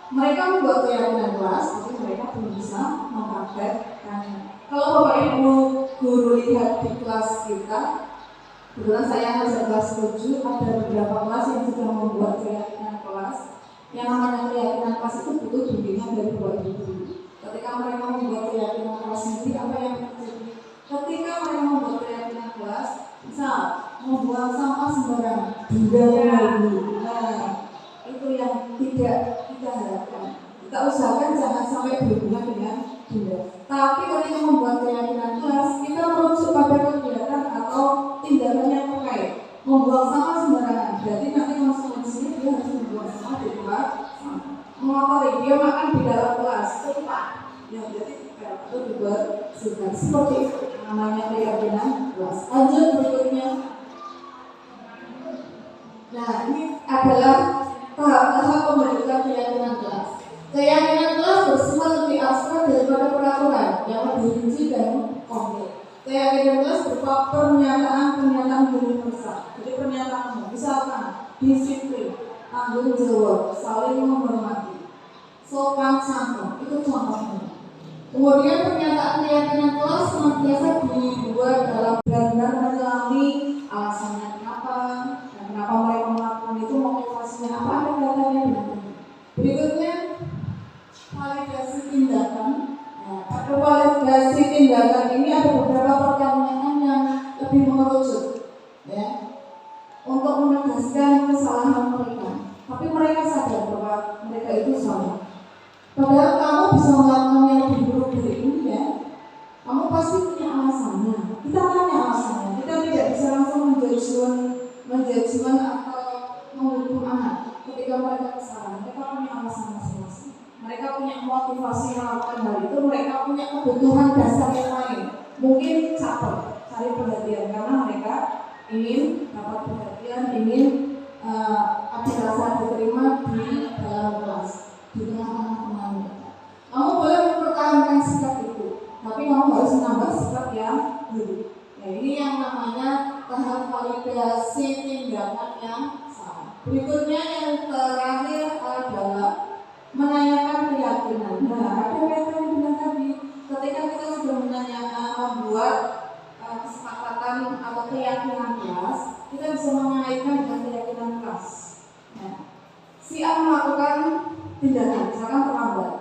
Mereka membuat keyakinan kelas, tapi mereka belum bisa mempraktekkannya. Kalau Bapak Ibu guru lihat di kelas kita, kebetulan saya ngajar kelas 7, ada beberapa kelas yang sudah membuat keyakinan kelas. Yang namanya keyakinan kelas itu butuh bimbingan dari Bapak Ibu guru. Ketika mereka membuat keyakinan kelas sendiri, apa yang terjadi? Ketika mereka membuat keyakinan kelas, misal membuang sampah sembarangan, nah itu yang tidak kita harapkan. Kita usahakan jangan sampai berhubungan dengan denda. Tapi ketika membuat keyakinan kelas, kita merujuk pada kegiatan atau tindakan yang terkait. Membuang sampah sembarangan, berarti nanti konsekuensinya dia harus membuang sampah di tempat sampah. Mengotori, dia makan di dalam kelas, tumpah. Ya berarti itu dibersihkan. Seperti itu namanya keyakinan kelas. Lanjut berikutnya. Nah ini adalah tahap-tahap pembentukan keyakinan kelas. Keyakinan kelas bersifat lebih abstrak daripada peraturan yang lebih rinci dan konkret. Keyakinan kelas berupa pernyataan universal. Jadi pernyataan misalkan disiplin, tanggung jawab, saling menghormati, sopan santun, itu contohnya. Kemudian pernyataan keyakinan kelas senantiasa dibuat dalam benar-benar menyelami alasannya kenapa dan kenapa mereka melakukan itu, motivasinya apa, ada datanya benar. Berikutnya validasi tindakan. Pada validasi tindakan ini ada beberapa pertanyaan yang lebih mengerucut, ya, untuk menegaskan kesalahan mereka. Tapi mereka sadar bahwa mereka itu salah. Padahal kamu bisa melakukan yang lebih buruk dari ini, ya. Kamu pasti punya alasannya. Kita tanya alasannya. Kita tidak bisa langsung menjudgment atau menghukum anak ketika mereka kesalahan. Mereka punya alasan masing-masing. Mereka punya motivasi melakukan hal itu. Mereka punya kebutuhan dasar yang lain. Mungkin capek, cari perhatian karena mereka ingin dapat perhatian, ingin ada rasa diterima di dalam kelas, di tengah-tengah teman mereka. Kamu boleh mempertahankan sikap itu, tapi kamu harus menambah sikap yang buruk. Nah, ini yang namanya tahap validasi tindakan yang salah. Berikutnya yang terakhir adalah menanyakan keyakinan. Nah, ada kaitan dengan tadi. Ketika kita sudah membuat kesepakatan atau keyakinan kelas, kita bisa mengaitkan dengan keyakinan kelas. Nah, si A melakukan tindakan, misalkan terlambat.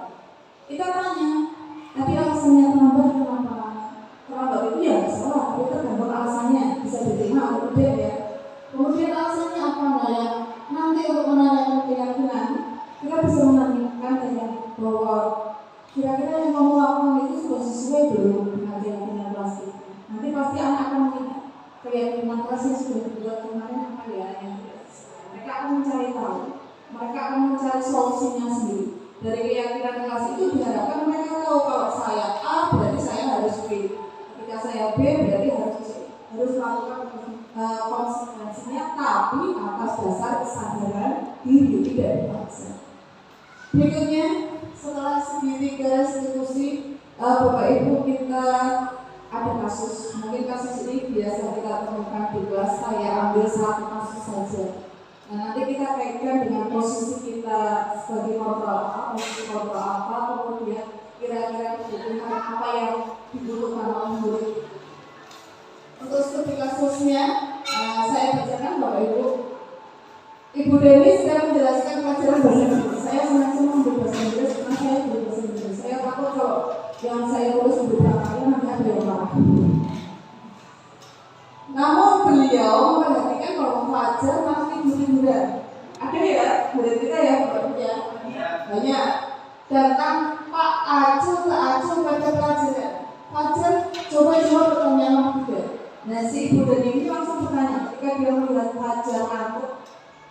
Kita tanya, tadi alasannya terlambat kenapa? Terlambat itu ya salah, tapi tergantung alasannya, bisa diterima atau tidak, ya. Kemudian alasannya apa? Nah, ya, nanti untuk menanyakan keyakinan, kita bisa menanyakan dengan bahwa kira-kira yang kamu lakukan itu sudah sesuai belum dengan keyakinan kelas itu. Nanti pasti anak akan mengingat keyakinan kelasnya sudah dibuat kemarin apa ya yang tidak sesuai. Mereka akan mencari tahu, mereka akan mencari solusinya sendiri. Dari keyakinan kelas itu diharapkan mereka tahu kalau saya A berarti saya harus B, ketika saya B berarti harus C, harus melakukan konsekuensinya, tapi atas dasar kesadaran diri, tidak dipaksa. Berikutnya, setelah segitiga institusi, Bapak Ibu, kita ada kasus. Mungkin kasus ini biasa kita temukan di kelas. Saya ambil satu kasus saja. Nah, nanti kita kaitkan dengan posisi kita sebagai kontrol apa, posisi kontrol apa, kemudian kira-kira kebutuhan apa yang dibutuhkan oleh murid. Untuk studi kasusnya, saya bacakan Bapak Ibu. Ibu Deni sedang menjelaskan pelajaran bahasa Inggris. Saya sengaja mengambil bahasa Inggris karena saya belajar bahasa Inggris. Saya takut kalau yang saya tulis beberapa kali nanti ada yang marah. Namun beliau memperhatikan kalau Fajar malah tidur-tiduran. Ada ya, murid kita ya, banyak. Dan tanpa acuh tak acuh pada pelajaran. Fajar coba jawab pertanyaan nomor 3. Nah, si Ibu Deni ini langsung bertanya ketika dia melihat Fajar ngantuk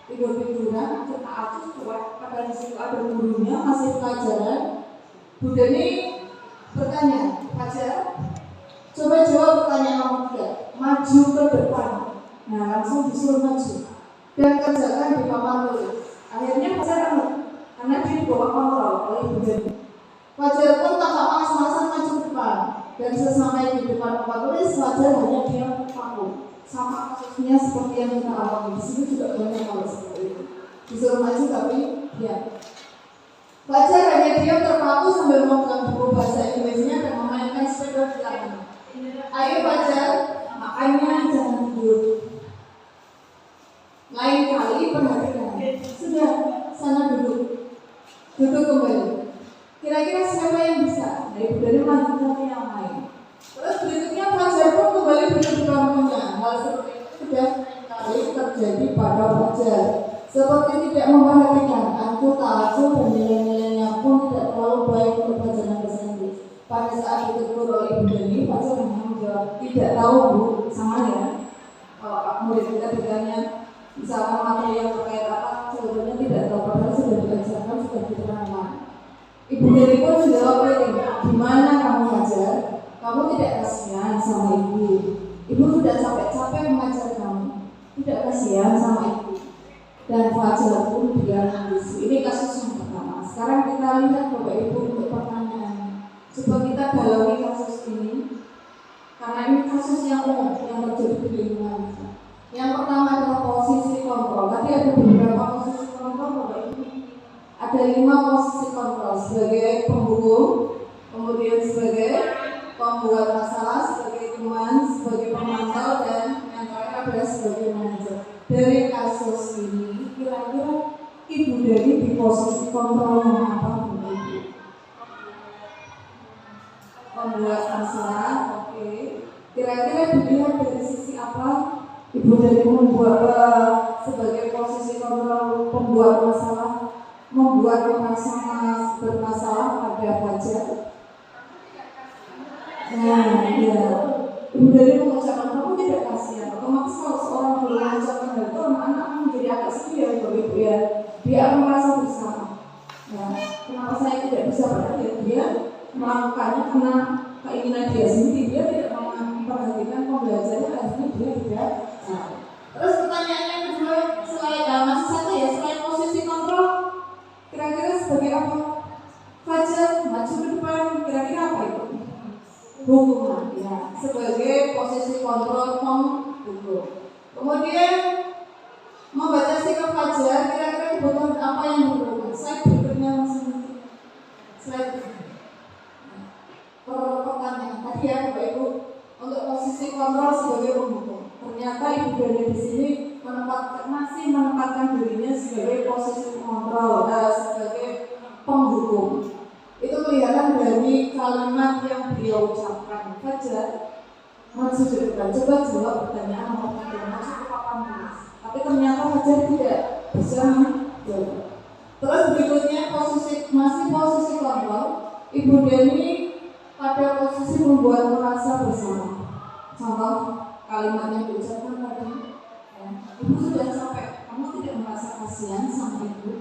tidur-tiduran, kita acuh coba pada di situ ada gurunya masih pelajaran. Bu Deni bertanya, Fajar, coba jawab pertanyaan nomor 3, maju ke depan. Nah, langsung disuruh maju dan kerjakan di papan tulis. Akhirnya Fajar anut karena dia dibawa kontrol oleh Bu Deni. Fajar pun tak panas-panasan maju ke depan, dan sesampai di depan papan tulis, Fajar hanya diam terpaku. Sama kasusnya seperti yang kita alami di sini juga banyak hal seperti itu. Disuruh maju tapi ya. Fajar hanya diam terpaku sambil memegang buku bahasa Inggrisnya dan memainkan sepeda di belakang. Ayo Fajar, makanya jangan tidur. Lain kali perhatikan. Sudah, sana duduk. Duduk kembali. Kira-kira siapa yang bisa? Dari budaya lanjutkan yang lain. Terus berikutnya Fajar pun kembali duduk di bangkunya. Hal seperti itu sudah kali terjadi pada Fajar. Seperti tidak memperhatikan, aku tak acuh dan nilai-nilainya pun tidak terlalu baik untuk pelajaran bahasa Inggris. Pada saat ditegur oleh Ibu Deni, Fajar hanya menjawab, tidak tahu Bu, sama ya. Kalau Pak murid kita bertanya, misalkan materi yang terkait apa, jawabannya tidak tahu, padahal sudah diajarkan, sudah diterangkan. Ibu Deni pun menjawab lagi, gimana kamu Fajar? Kamu tidak kasihan sama ibu. Ibu sudah capek-capek mengajar kamu. Tidak kasihan sama ibu. dan Fajar pun dia membisu. Ini kasus yang pertama. Sekarang kita lihat Bapak Ibu untuk pertanyaan. Coba kita dalami kasus ini, karena ini kasus yang umum yang terjadi di lingkungan kita. Yang pertama adalah posisi kontrol. Tadi ada beberapa posisi kontrol Bapak Ibu. Ada 5 posisi kontrol sebagai penghukum, kemudian sebagai pembuat masalah, sebagai teman, sebagai pemantau, dan yang terakhir adalah sebagai manajer. Dari kasus ini, kira-kira Ibu Dani di posisi kontrol yang apa? Pembuat masalah, oke. Kira-kira dilihat dari sisi apa? Ibu Dani membuat sebagai posisi kontrol pembuat masalah, membuat merasa bermasalah pada Fajar. Nah, iya. Ibu Dani mengucapkan kamu tidak kasihan. Otomatis kalau seorang guru mengucapkan hal itu, anak-anak menjadi agak sedih ya Bapak Ibu ya. Dia akan merasa bersalah. Ya, kenapa saya tidak bisa perhatian dia melakukannya karena keinginan dia sendiri, dia tidak memperhatikan pembelajarannya, akhirnya dia tidak. Nah, terus pertanyaan yang kedua, selain masih satu ya, selain posisi kontrol, kira-kira sebagai apa? Fajar maju ke depan, kira-kira apa itu? Hukuman, ya, sebagai posisi kontrol hukum. Kemudian membaca sikap Fajar, kira-kira kebutuhan apa yang diperlukan? Slide berikutnya masing-masing. Slide pertanyaan tadi ya Bapak Ibu, untuk posisi kontrol sebagai penghukum. Ternyata Ibu Dani di sini masih menempatkan dirinya sebagai posisi kontrol, sebagai penghukum. Itu kelihatan dari kalimat yang beliau ucapkan. Fajar maju ke depan, coba jawab pertanyaan nomor 3, masuk ke papan tulis. Tapi ternyata Fajar tidak bisa menjawab. Terus berikutnya masih posisi kontrol, Ibu Dani pada posisi membuat merasa bersalah. Contoh kalimat yang diucapkan tadi, ya, Ibu sudah capek, kamu tidak merasa kasihan sama Ibu.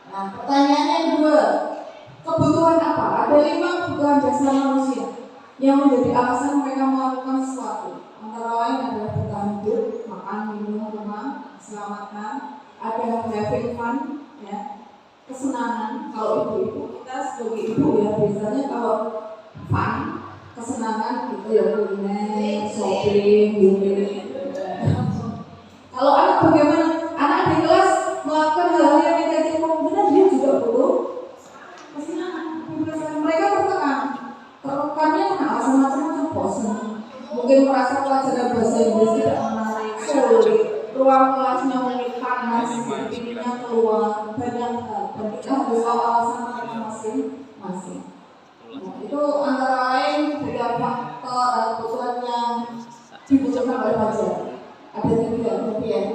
Nah, pertanyaan yang kedua, kebutuhan apa? Ada 5 kebutuhan dasar manusia yang menjadi alasan mereka melakukan sesuatu. Antara lain adalah bertahan hidup, makan, minum, rumah, keselamatan, ada having fun, ya, kesenangan. Kalau ibu-ibu, kita sebagai ibu ya biasanya kalau fun, kesenangan itu ya kuliner, shopping, gini. Kalau anak bagaimana? Anak di kelas melakukan hal-hal yang negatif, kemungkinan dia juga butuh kesenangan. Mereka tertekannya karena alasan macam-macam, bosan. Mungkin merasa pelajaran bahasa Inggris tidak menarik, sulit, ruang kelasnya mungkin panas, pinginnya keluar, banyak hal. Dan kita harus tahu alasan mereka masing-masing. Nah, itu antara lain juga faktor dan kebutuhan yang dibutuhkan oleh Fajar. Ada 3 kemudian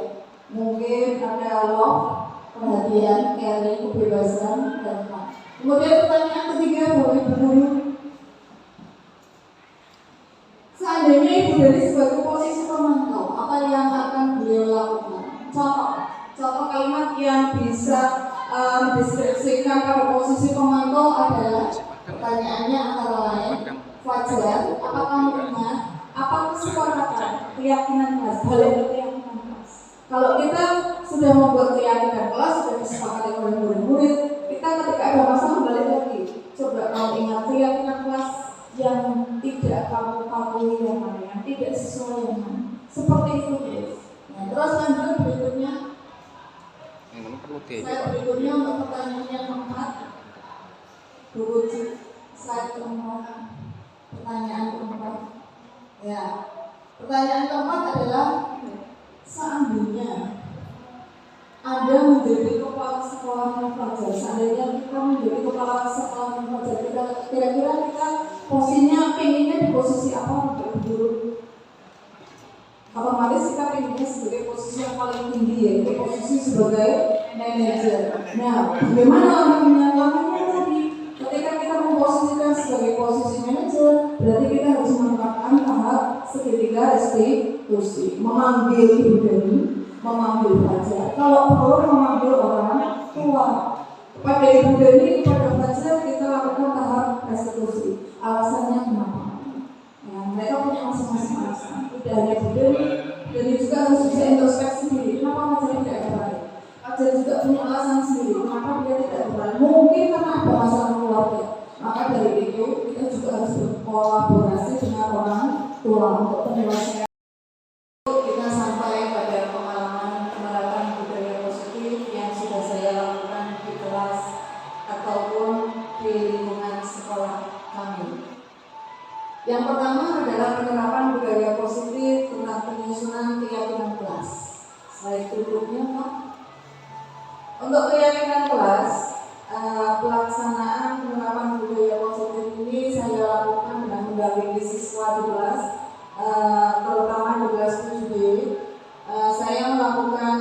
mungkin ada love, perhatian, caring, kebebasan, dan fun. Kemudian pertanyaan ketiga, Bapak Ibu guru, seandainya Ibu Dani sebagai posisi pemantau, apa yang akan beliau lakukan? Contoh kalimat yang bisa mendeskripsikan pada posisi pemantau adalah, pertanyaannya antara lain, Fajar, apa kamu ingat? Apa kesepakatan keyakinan kelas? Balik ke keyakinan kelas. Kalau kita sudah membuat keyakinan kelas, sudah disepakati oleh murid-murid, kita ketika ada masalah balik lagi. Coba kamu ingat keyakinan kelas yang tidak kamu patuhi yang mana, yang tidak sesuai yang mana. Seperti itu terus. Nah, terus lanjut berikutnya. Slide berikutnya untuk pertanyaan yang keempat. Slide keempat. Pertanyaan keempat. Ya, pertanyaan keempat adalah, seandainya Anda menjadi kepala sekolah Fajar, seandainya kita menjadi kepala sekolah Fajar, kira-kira kita posisinya pinginnya di posisi apa Bapak Guru? Otomatis kita pinginnya sebagai posisi yang paling tinggi, yaitu posisi sebagai manajer. Nah, bagaimana langkahnya tadi? Ketika kita memposisikan sebagai posisi manajer, berarti kita harus menerapkan tahap segitiga restitusi, memanggil Ibu Dani, memanggil Fajar. Kalau perlu memanggil orang tua. Pada Ibu Dani, kepada Fajar kita lakukan tahap restitusi. Alasannya kenapa? Ya, mereka punya masing-masing alasan. Tidak hanya Ibu Dani, dan juga harus bisa introspeksi diri. Kenapa Fajar tidak baik? itu kita juga harus berkolaborasi dengan orang tua untuk penyelesaian. Kita sampai pada pengalaman penerapan budaya positif yang sudah saya lakukan di kelas ataupun di lingkungan sekolah kami. Yang pertama adalah penerapan budaya positif tentang penyusunan keyakinan kelas. Slide berikutnya, Pak. Untuk keyakinan kelas, pelaksanaan penerapan budaya positif ini saya lakukan dengan mendampingi siswa di kelas, terutama di kelas 7B. Saya melakukan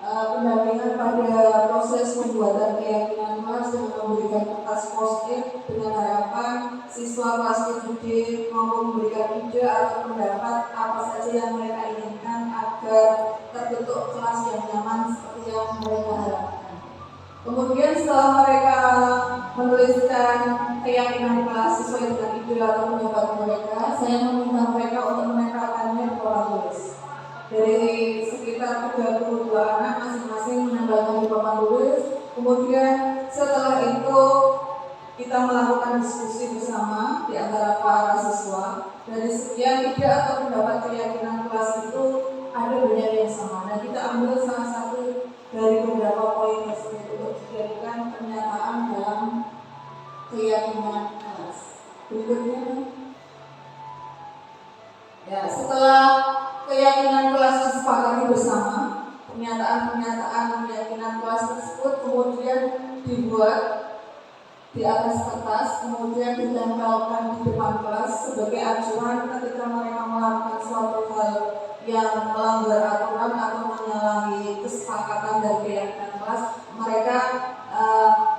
pendampingan pada proses pembuatan keyakinan kelas dengan memberikan kertas post-it dengan harapan siswa kelas 7D mampu memberikan ide atau pendapat apa saja yang mereka inginkan agar terbentuk kelas yang nyaman seperti yang mereka harapkan. Kemudian setelah mereka menuliskan keyakinan kelas sesuai dengan ide atau pendapat mereka, saya meminta mereka untuk menempelkannya di papan tulis. Dari sekitar 32 anak masing-masing menempelkan di papan tulis. Kemudian setelah itu kita melakukan diskusi bersama di antara para siswa. Dari sekian ide atau pendapat keyakinan kelas itu ada banyak yang sama. Dan kita ambil salah satu dari beberapa poin tersebut untuk dijadikan pernyataan dalam keyakinan kelas. Berikutnya, ya, setelah keyakinan kelas disepakati bersama, pernyataan keyakinan kelas tersebut kemudian dibuat di atas kertas, kemudian ditempelkan di depan kelas sebagai acuan ketika mereka melakukan suatu hal yang melanggar aturan atau menyalahi kesepakatan dan keyakinan kelas, mereka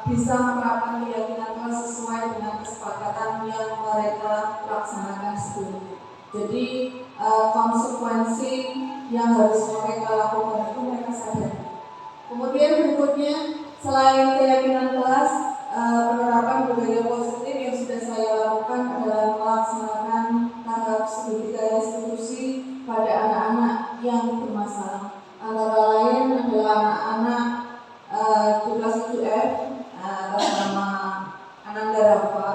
bisa menerapkan keyakinan kelas sesuai dengan kesepakatan yang mereka laksanakan sebelumnya. Jadi konsekuensi yang harus mereka lakukan itu mereka sadar. Kemudian berikutnya, selain keyakinan kelas, penerapan budaya positif yang sudah saya lakukan adalah melaksanakan tahap studi restitusi pada anak-anak yang bermasalah. Antara lain adalah anak-anak di kelas 7F atas nama Ananda Rafa.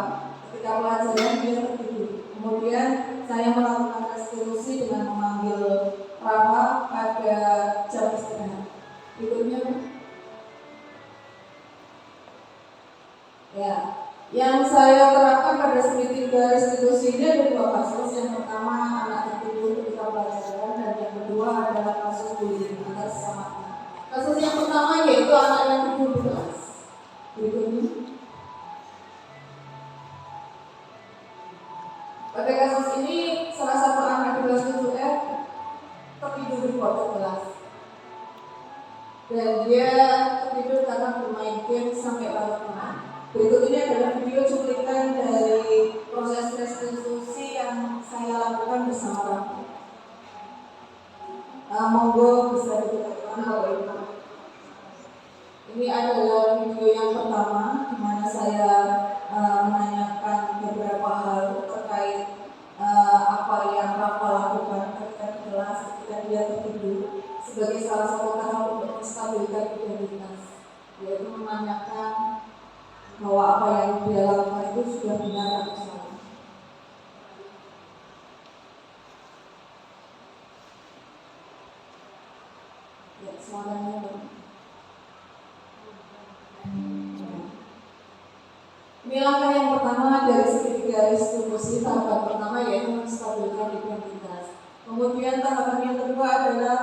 Ketika pelajaran dia tertidur. Kemudian saya melakukan restitusi dengan memanggil Rafa pada jam istirahat. Berikutnya, ya, yang saya terapkan pada segitiga restitusi ini ada dua kasus. Yang pertama anak tertidur ketika pelajaran, dan yang kedua adalah kasus bullying antar sesama anak. Kasus yang pertama yaitu anak yang tidur di kelas. Berikutnya, pada kasus ini salah satu anak di kelas 7F tertidur di pojok kelas, dan dia tertidur karena bermain game sampai larut malam. Berikut ini adalah video cuplikan dari proses restitusi yang saya lakukan bersama Rafa. Monggo bisa diperhatikan Bapak Ibu. Ini adalah video yang pertama di mana saya menanyakan beberapa hal terkait apa yang Rafa lakukan ketika di kelas ketika dia tertidur sebagai salah satu tahap untuk menstabilkan identitas, yaitu menanyakan bahwa apa yang dia lakukan itu sudah benar atau salah. Ya, suaranya ini langkah yang pertama dari segitiga restitusi. Tahapan pertama yaitu menstabilkan identitas. Kemudian tahapan yang kedua adalah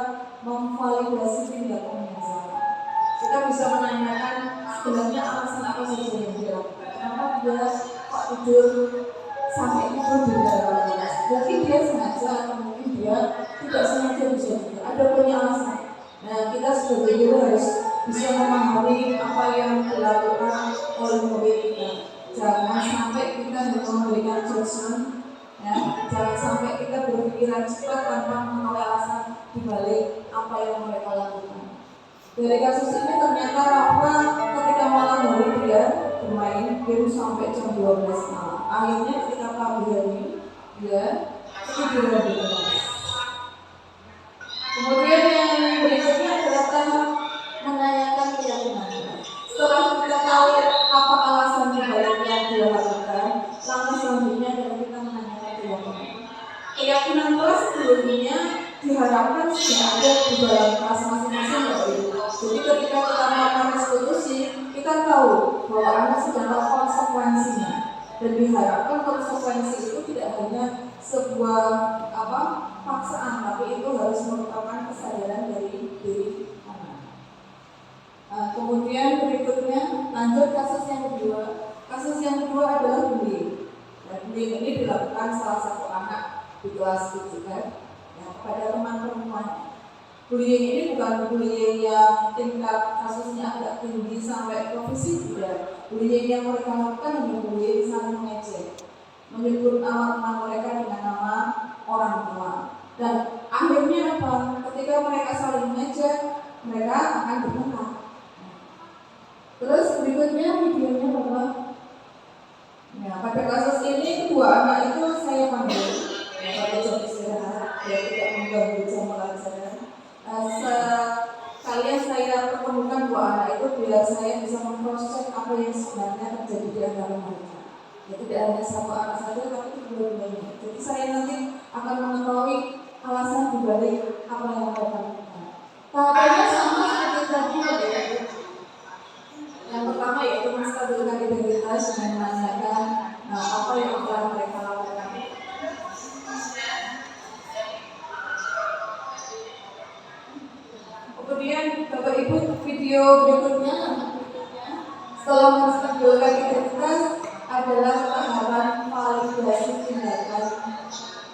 memvalidasi tindakan yang salah. Kita bisa menanyakan sebenarnya alasan apa saja yang dia lakukan. Kenapa dia kok tidur sampai tidur di dalam kelas? Mungkin dia sengaja atau mungkin dia tidak sengaja bisa tidur. Ada banyak alasan. Nah, kita sebagai guru harus bisa memahami apa yang dilakukan oleh murid kita. Jangan sampai kita hanya memberikan judgement, ya. Jangan sampai kita berpikiran cepat tanpa mengetahui alasan dibalik apa yang mereka lakukan. Dari kasus ini ternyata Rafa ketika malam hari dia bermain game sampai jam 12 malam. Akhirnya ketika pagi hari dia tidur di kelas. Kemudian yang berikutnya adalah tahap menanyakan keyakinan. Setelah kita tahu apa alasan dibalik yang dia lakukan, keyakinan kelas sebelumnya diharapkan sudah ada di dalam kelas masing-masing Bapak Ibu. Jadi ketika kita melakukan restitusi, kita tahu bahwa anak sudah tahu konsekuensinya, dan diharapkan konsekuensi itu tidak hanya sebuah paksaan, tapi itu harus merupakan kesadaran dari diri anak. Kemudian berikutnya lanjut kasus yang kedua. Kasus yang kedua adalah bullying. Dan bullying ini dilakukan salah satu anak di kelas 7 kepada teman-teman. Bullying ini bukan bullying yang tingkat kasusnya agak tinggi sampai ke fisik, tidak. Bullying yang mereka lakukan adalah bullying saling mengejek, menyebut nama teman mereka dengan nama orang tua. Dan akhirnya apa? Ketika mereka saling mengejek, mereka akan bertengkar. Terus berikutnya videonya bahwa pada kasus ini kedua anak itu saya panggil pada jam istirahat, dia tidak mengganggu jam pelajaran. Sekalian saya pertemukan dua anak itu biar saya bisa memproses apa yang sebenarnya terjadi di antara mereka. Ya, tidak hanya satu anak saja, tapi kedua-duanya. Jadi saya nanti akan mengetahui alasan dibalik apa yang mereka lakukan. Tahapannya sama seperti tadi ya. Yang pertama yaitu menstabilkan identitas dengan menanyakan apa yang akan mereka lakukan. Kemudian Bapak Ibu video berikutnya setelah menstabilkan identitas adalah tahapan validasi tindakan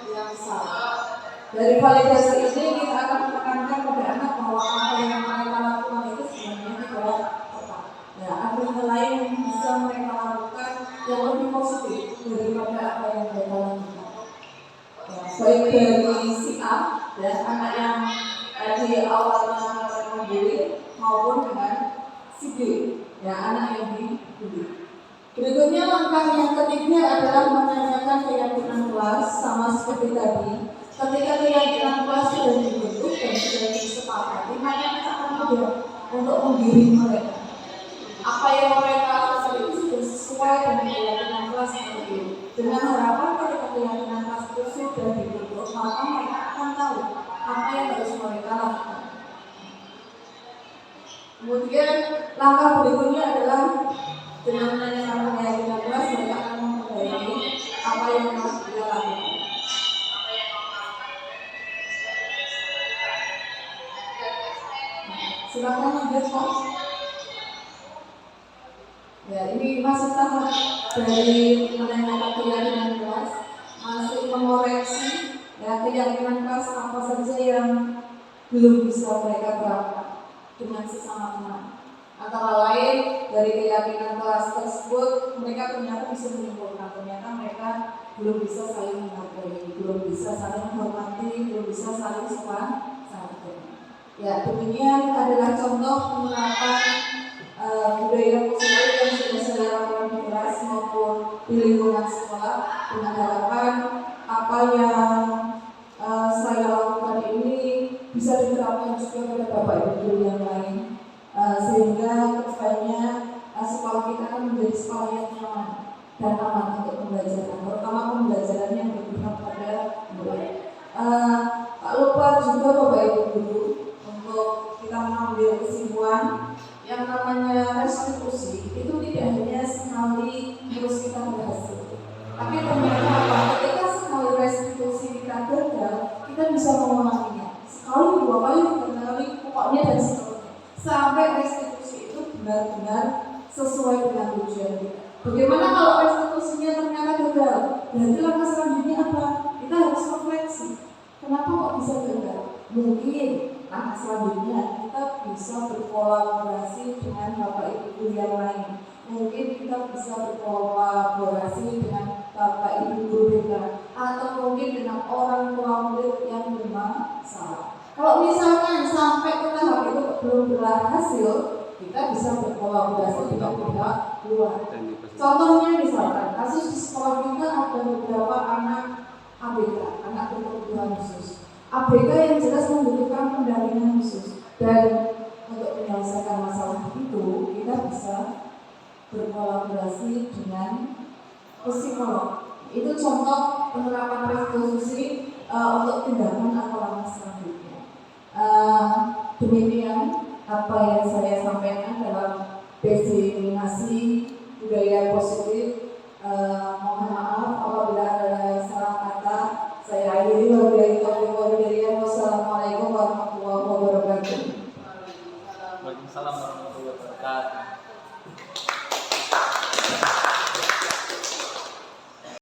yang salah. Dari validasi ini kita akan menekankan pada anak bahwa apa yang mereka lakukan itu sebenarnya tidak tepat. Ya, ada hal lain yang bisa mereka lakukan yang lebih positif daripada apa yang mereka lakukan. Ya, baik dari si A dan anak yang di awalnya membuli maupun dengan si B, ya anak yang dibuli. Berikutnya langkah yang ketiga adalah menanyakan keyakinan kelas sama seperti tadi. Ketika keyakinan kelas sudah dibentuk dan sudah disepakati, maka kita akan mudah untuk menggiring mereka. Apa yang mereka lakukan itu sudah sesuai dengan keyakinan kelas itu. Dengan harapan ketika keyakinan kelas itu sudah dibentuk, maka mereka akan tahu apa yang harus mereka lakukan. Kemudian langkah berikutnya adalah dengan menanyakan keyakinan kelas, mereka akan memperbaiki apa yang harus dia lakukan. Silakan lanjut Pak. Ya, ini masih tahap dari menanyakan keyakinan kelas, masih mengoreksi ya keyakinan kelas apa saja yang belum bisa mereka terapkan dengan sesama teman. Antara lain dari keyakinan kelas tersebut mereka ternyata bisa menyimpulkan ternyata mereka belum bisa saling menghargai, belum bisa saling menghormati, belum bisa saling sopan santun. Ya, demikian adalah contoh penerapan budaya positif yang sudah saya lakukan di kelas maupun di lingkungan sekolah, dengan harapan apa yang saya lakukan ini bisa diterapkan juga pada Bapak Ibu guru yang lain, sehingga kedepannya sekolah kita akan menjadi sekolah yang nyaman dan aman untuk pembelajaran, terutama pembelajaran yang berpihak pada murid. Tak lupa juga Bapak Ibu guru untuk kita mengambil kesimpulan yang namanya restitusi itu tidak hanya sekali terus kita berhasil, tapi ternyata apa? Ketika sekali restitusi kita gagal, kita bisa mengulanginya sekali, dua kali, tiga kali, pokoknya dan seterusnya sampai restitusi itu benar-benar sesuai dengan tujuan kita. Bagaimana kalau restitusinya ternyata gagal? Berarti langkah selanjutnya apa? Kita harus refleksi. Kenapa kok bisa gagal? Mungkin langkah selanjutnya kita bisa berkolaborasi dengan Bapak Ibu guru yang lain. Mungkin kita bisa berkolaborasi dengan Bapak Ibu guru BK atau mungkin dengan orang tua murid yang bermasalah. Kalau misalkan sampai ke tahap itu belum berhasil, kita bisa berkolaborasi dengan pihak luar. Contohnya misalkan kasus di sekolah kita ada beberapa anak ABK, anak berkebutuhan khusus. ABK yang jelas membutuhkan pendampingan khusus, dan untuk menyelesaikan masalah itu kita bisa berkolaborasi dengan psikolog. Itu contoh penerapan restitusi untuk tindakan atau langkah selanjutnya. Demikian apa yang saya sampaikan dalam desiminasi budaya positif. Mohon maaf apabila ada salah kata. Saya akhiri wabillahi taufiq wal hidayah. Wassalamualaikum warahmatullahi wabarakatuh. Waalaikumsalam warahmatullahi wabarakatuh.